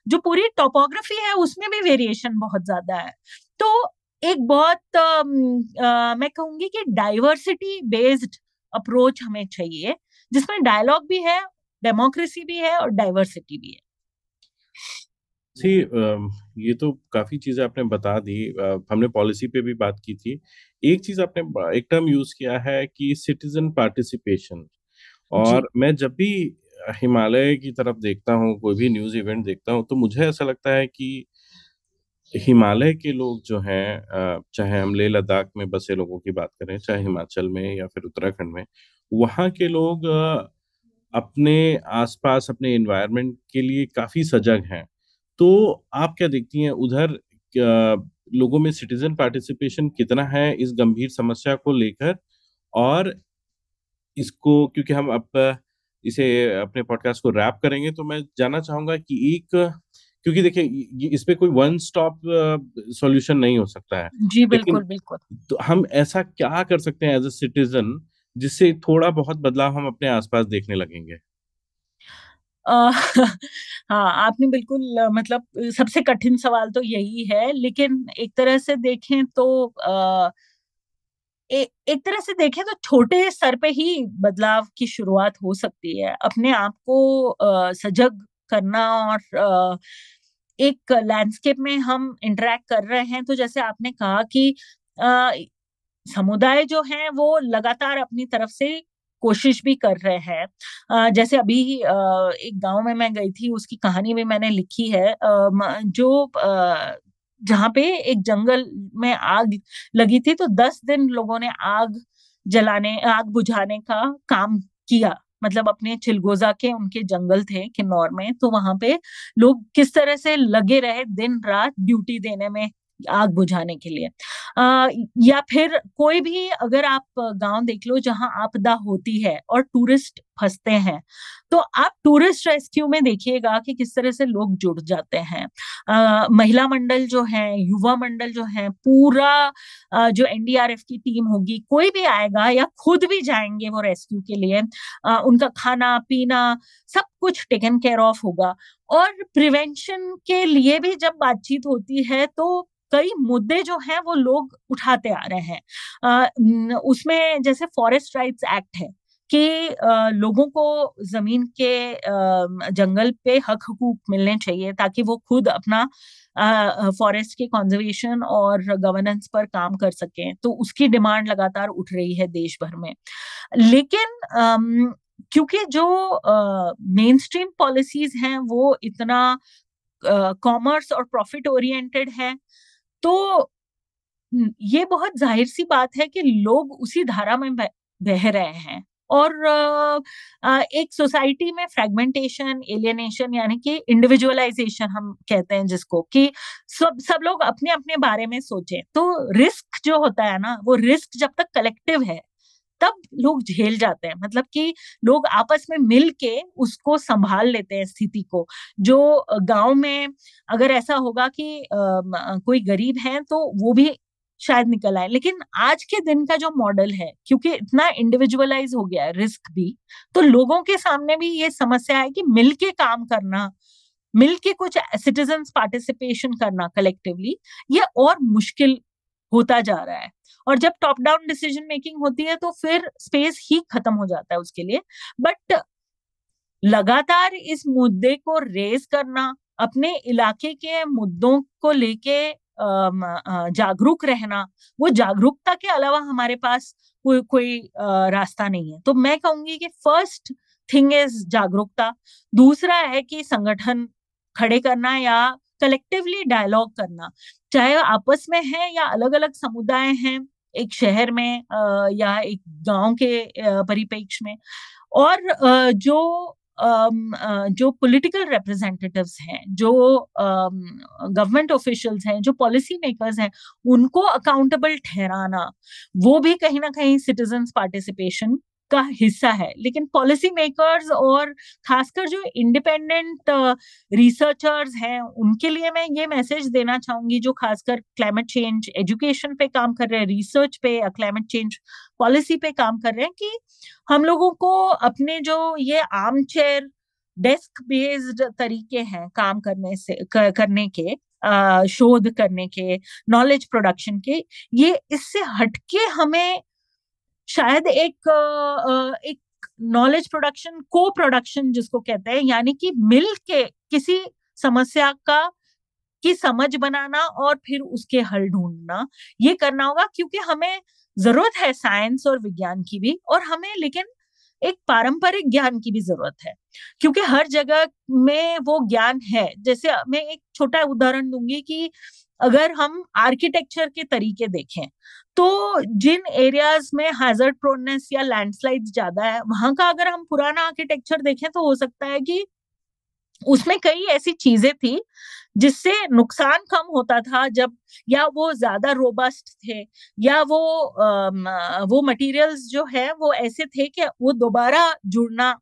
जो पूरी टोपोग्राफी है उसमें भी वेरिएशन बहुत ज्यादा है। तो एक बहुत मैं कहूंगी कि डाइवर्सिटी बेस्ड अप्रोच हमें चाहिए, जिसमें डायलॉग भी है, डेमोक्रेसी भी है और डाइवर्सिटी भी है। सी ये तो काफी चीजें आपने बता दी। हमने पॉलिसी पे भी बात की थी। एक चीज आपने एक टर्म यूज किया है कि सिटीजन पार्टिसिपेशन। जी। और मैं जब भी हिमालय की तरफ देखता हूँ, कोई भी न्यूज इवेंट देखता हूँ, तो मुझे ऐसा लगता है कि हिमालय के लोग जो हैं, चाहे हम लेह लद्दाख में बसे लोगों की बात करें, चाहे हिमाचल में या फिर उत्तराखंड में, वहाँ के लोग अपने आसपास अपने एनवायरनमेंट के लिए काफी सजग हैं। तो आप क्या देखती हैं उधर, लोगों में सिटीजन पार्टिसिपेशन कितना है इस गंभीर समस्या को लेकर? और इसको, क्योंकि हम अब इसे अपने पॉडकास्ट को रैप करेंगे, तो मैं जानना चाहूंगा कि एक, क्योंकि देखिए इस पे कोई वन स्टॉप सॉल्यूशन नहीं हो सकता है, जी लेकिन बिल्कुल बिल्कुल। तो हम ऐसा क्या कर सकते हैं एज अ सिटीजन जिससे थोड़ा बहुत बदलाव हम अपने आसपास देखने लगेंगे? अ, हाँ, आपने बिल्कुल मतलब सबसे कठिन सवाल तो यही है, लेकिन एक तरह से देखें तो एक तरह से देखें तो छोटे स्तर पे ही बदलाव की शुरुआत हो सकती है। अपने आप को सजग करना, और एक लैंडस्केप में हम इंटरैक्ट कर रहे हैं, तो जैसे आपने कहा कि अ, समुदाय जो है वो लगातार अपनी तरफ से कोशिश भी कर रहे हैं। जैसे अभी एक गांव में मैं गई थी, उसकी कहानी भी मैंने लिखी है। जो जहाँ पे एक जंगल में आग लगी थी, तो 10 दिन लोगों ने आग बुझाने का काम किया। मतलब अपने चिलगोजा के उनके जंगल थे किन्नौर में, तो वहां पे लोग किस तरह से लगे रहे दिन रात ड्यूटी देने में, आग बुझाने के लिए। आ, या फिर कोई भी अगर आप गांव देख लो जहां आपदा होती है और टूरिस्ट फंसते हैं, तो आप टूरिस्ट रेस्क्यू में देखिएगा कि किस तरह से लोग जुड़ जाते हैं। महिला मंडल जो है, युवा मंडल जो है, पूरा जो एनडीआरएफ की टीम होगी, कोई भी आएगा या खुद भी जाएंगे वो रेस्क्यू के लिए। उनका खाना पीना सब कुछ टेकन केयर ऑफ होगा। और प्रिवेंशन के लिए भी जब बातचीत होती है तो कई मुद्दे जो हैं वो लोग उठाते आ रहे हैं। उसमें जैसे फॉरेस्ट राइट्स एक्ट है कि लोगों को जमीन के जंगल पे हक हुकूक मिलने चाहिए, ताकि वो खुद अपना फॉरेस्ट के कंजर्वेशन और गवर्नेंस पर काम कर सकें। तो उसकी डिमांड लगातार उठ रही है देश भर में। लेकिन क्योंकि जो मेन स्ट्रीम पॉलिसीज हैं वो इतना कॉमर्स और प्रॉफिट ओरिएंटेड है, तो ये बहुत जाहिर सी बात है कि लोग उसी धारा में बह रहे हैं। और एक सोसाइटी में फ्रेगमेंटेशन, एलियनेशन, यानी कि इंडिविजुअलाइजेशन हम कहते हैं जिसको, कि सब सब लोग अपने अपने बारे में सोचें, तो रिस्क जो होता है ना, वो रिस्क जब तक कलेक्टिव है तब लोग झेल जाते हैं। मतलब कि लोग आपस में मिल के उसको संभाल लेते हैं स्थिति को। जो गांव में अगर ऐसा होगा कि कोई गरीब है तो वो भी शायद निकल आए, लेकिन आज के दिन का जो मॉडल है, क्योंकि इतना इंडिविजुअलाइज हो गया है रिस्क भी, तो लोगों के सामने भी ये समस्या है कि मिलके काम करना, मिलके कुछ सिटीजन्स पार्टिसिपेशन करना कलेक्टिवली, ये और मुश्किल होता जा रहा है। और जब टॉप डाउन डिसीजन मेकिंग होती है तो फिर स्पेस ही खत्म हो जाता है उसके लिए। बट लगातार इस मुद्दे को रेज करना, अपने इलाके के मुद्दों को लेके जागरूक रहना, वो जागरूकता के अलावा हमारे पास कोई रास्ता नहीं है। तो मैं कहूंगी कि फर्स्ट थिंग इज जागरूकता। दूसरा है कि संगठन खड़े करना या कलेक्टिवली डायलॉग करना, चाहे आपस में है या अलग अलग समुदाय हैं, एक शहर में या एक गांव के परिप्रेक्ष्य में, और जो पॉलिटिकल रिप्रेजेंटेटिव्स हैं, जो गवर्नमेंट ऑफिशियल्स हैं, जो पॉलिसी मेकर्स हैं, उनको अकाउंटेबल ठहराना, वो भी कहीं ना कहीं सिटीजन्स पार्टिसिपेशन का हिस्सा है। लेकिन पॉलिसी मेकर्स और खासकर जो इंडिपेंडेंट रिसर्चर्स हैं, उनके लिए मैं ये मैसेज देना चाहूंगी, जो खासकर क्लाइमेट चेंज एजुकेशन पे काम कर रहे हैं, रिसर्च पे या क्लाइमेट चेंज पॉलिसी पे काम कर रहे हैं, कि हम लोगों को अपने जो ये आर्म चेयर डेस्क बेस्ड तरीके हैं काम करने के, शोध करने के, नॉलेज प्रोडक्शन के, ये इससे हटके हमें शायद एक नॉलेज प्रोडक्शन, को प्रोडक्शन जिसको कहते हैं, यानी कि मिल के किसी समस्या का की समझ बनाना और फिर उसके हल ढूंढना, ये करना होगा। क्योंकि हमें जरूरत है साइंस और विज्ञान की भी, और हमें लेकिन एक पारंपरिक ज्ञान की भी जरूरत है, क्योंकि हर जगह में वो ज्ञान है। जैसे मैं एक छोटा उदाहरण दूंगी कि अगर हम आर्किटेक्चर के तरीके देखें, तो जिन एरियाज में हैजर्ड प्रोननेस या लैंडस्लाइड्स ज्यादा है, वहां का अगर हम पुराना आर्किटेक्चर देखें तो हो सकता है कि उसमें कई ऐसी चीजें थी जिससे नुकसान कम होता था, जब या वो ज्यादा रोबस्ट थे, या वो मटेरियल्स जो है वो ऐसे थे कि वो दोबारा जुड़ना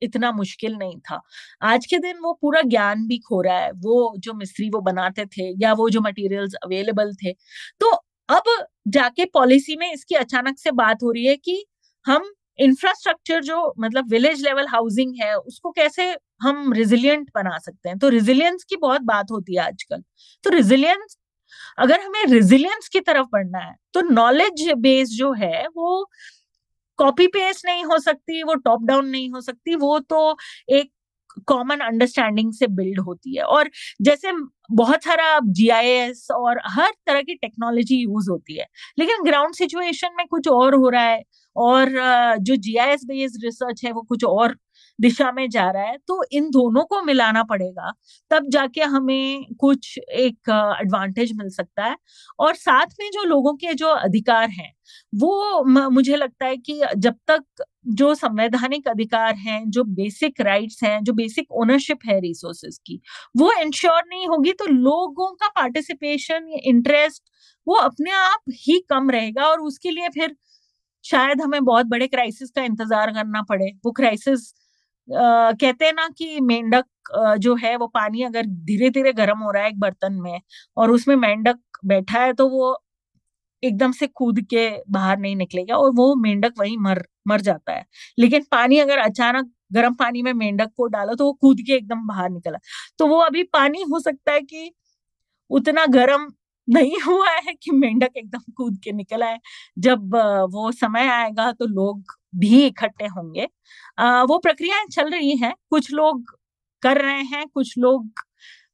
इतना मुश्किल नहीं था। आज के दिन वो पूरा ज्ञान भी खो रहा है, वो जो मिस्त्री वो बनाते थे या वो जो मटेरियल्स अवेलेबल थे। तो अब जाके पॉलिसी में इसकी अचानक से बात हो रही है कि हम इंफ्रास्ट्रक्चर, जो मतलब विलेज लेवल हाउसिंग है, उसको कैसे हम रिजिलियंट बना सकते हैं। तो रिजिलियंस की बहुत बात होती है आजकल। तो रिजिलियंस, अगर हमें रिजिलियंस की तरफ बढ़ना है, तो नॉलेज बेस जो है वो कॉपी पेस्ट नहीं हो सकती, वो टॉप डाउन नहीं हो सकती, वो तो एक कॉमन अंडरस्टैंडिंग से बिल्ड होती है। और जैसे बहुत सारा जीआईएस और हर तरह की टेक्नोलॉजी यूज होती है, लेकिन ग्राउंड सिचुएशन में कुछ और हो रहा है, और जो जीआईएस बेस्ड रिसर्च है वो कुछ और दिशा में जा रहा है। तो इन दोनों को मिलाना पड़ेगा, तब जाके हमें कुछ एक एडवांटेज मिल सकता है। और साथ में जो लोगों के जो अधिकार हैं, वो मुझे लगता है कि जब तक जो संवैधानिक अधिकार हैं, जो बेसिक राइट्स हैं, जो बेसिक ओनरशिप है रिसोर्सेज की, वो इंश्योर नहीं होगी, तो लोगों का पार्टिसिपेशन या इंटरेस्ट वो अपने आप ही कम रहेगा, और उसके लिए फिर शायद हमें बहुत बड़े क्राइसिस का इंतजार करना पड़े। वो क्राइसिस, कहते हैं ना कि मेंढक जो है, वो पानी अगर धीरे धीरे गर्म हो रहा है एक बर्तन में, और उसमें मेंढक बैठा है, तो वो एकदम से कूद के बाहर नहीं निकलेगा, और वो मेंढक वहीं मर मर जाता है। लेकिन पानी अगर अचानक गर्म पानी में मेंढक को डालो, तो वो कूद के एकदम बाहर निकला। तो वो अभी पानी हो सकता है कि उतना गर्म नहीं हुआ है कि मेंढक एकदम कूद के निकला है। जब वो समय आएगा तो लोग भी इकट्ठे होंगे। वो प्रक्रियाएं चल रही हैं, कुछ लोग कर रहे हैं, कुछ लोग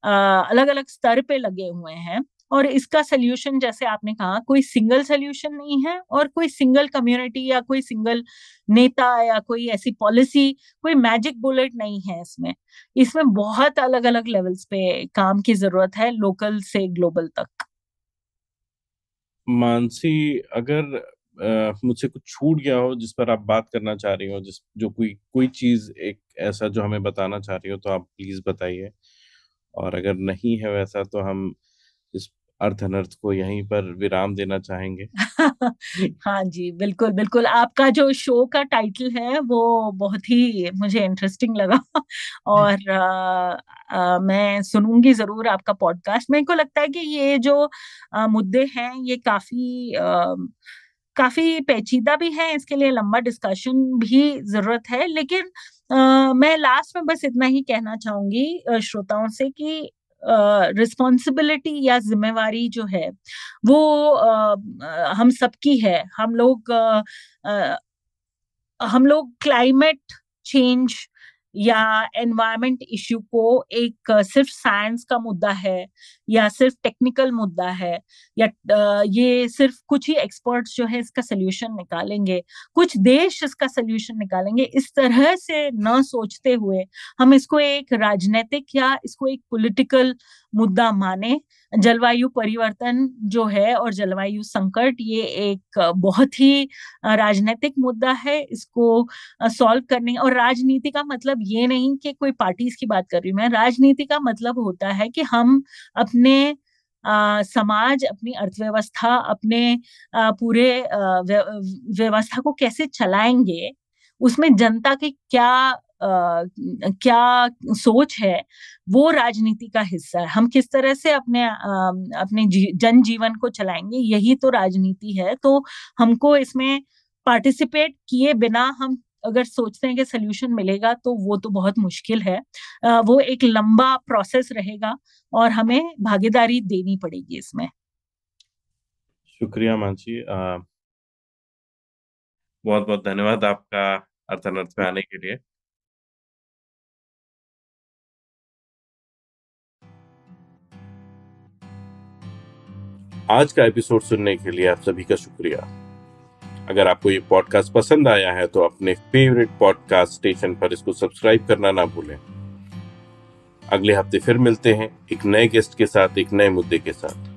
अलग अलग स्तर पे लगे हुए हैं। और इसका सोल्यूशन, जैसे आपने कहा, कोई सिंगल सोल्यूशन नहीं है, और कोई सिंगल कम्युनिटी या कोई सिंगल नेता या कोई ऐसी पॉलिसी, कोई मैजिक बुलेट नहीं है इसमें। इसमें बहुत अलग अलग लेवल्स पे काम की जरूरत है, लोकल से ग्लोबल तक। मानसी, अगर मुझसे कुछ छूट गया हो जिस पर आप बात करना चाह रही हो, जिस जो कोई कोई चीज एक ऐसा जो हमें बताना चाह रही हो, तो आप प्लीज बताइए। और अगर नहीं है वैसा, तो हम इस अर्थ अनर्थ को यहीं पर विराम देना चाहेंगे। हाँ जी, बिल्कुल बिल्कुल। आपका जो शो का टाइटल है वो बहुत ही मुझे इंटरेस्टिंग लगा। और मैं सुनूंगी जरूर आपका पॉडकास्ट। मेरे को लगता है कि ये जो मुद्दे हैं, ये काफी पेचीदा भी है, इसके लिए लंबा डिस्कशन भी जरूरत है। लेकिन मैं लास्ट में बस इतना ही कहना चाहूंगी श्रोताओं से कि रिस्पॉन्सिबिलिटी या जिम्मेवारी जो है वो हम सबकी है। हम लोग क्लाइमेट चेंज या एनवायरमेंट इश्यू को एक सिर्फ साइंस का मुद्दा है या सिर्फ टेक्निकल मुद्दा है या ये सिर्फ कुछ ही एक्सपर्ट्स जो है इसका सोल्यूशन निकालेंगे, कुछ देश इसका सोल्यूशन निकालेंगे, इस तरह से न सोचते हुए हम इसको एक राजनीतिक या इसको एक पॉलिटिकल मुद्दा माने। जलवायु परिवर्तन जो है और जलवायु संकट ये एक बहुत ही राजनीतिक मुद्दा है। इसको सॉल्व करने, और राजनीति का मतलब ये नहीं कि कोई पार्टीज की बात कर रही हूँ मैं, राजनीति का मतलब होता है कि हम अपने समाज, अपनी अर्थव्यवस्था, अपने पूरे व्यवस्था को कैसे चलाएंगे, उसमें जनता की क्या सोच है, वो राजनीति का हिस्सा है। हम किस तरह से अपने जनजीवन को चलाएंगे, यही तो राजनीति है। तो हमको इसमें पार्टिसिपेट किए बिना हम अगर सोचते हैं कि सोल्यूशन मिलेगा तो वो तो बहुत मुश्किल है। वो एक लंबा प्रोसेस रहेगा और हमें भागीदारी देनी पड़ेगी इसमें। शुक्रिया मानसी, बहुत बहुत धन्यवाद आपका अर्थ अनर्थ में आने के लिए। आज का एपिसोड सुनने के लिए आप सभी का शुक्रिया। अगर आपको ये पॉडकास्ट पसंद आया है तो अपने फेवरेट पॉडकास्ट स्टेशन पर इसको सब्सक्राइब करना ना भूलें। अगले हफ्ते फिर मिलते हैं एक नए गेस्ट के साथ, एक नए मुद्दे के साथ।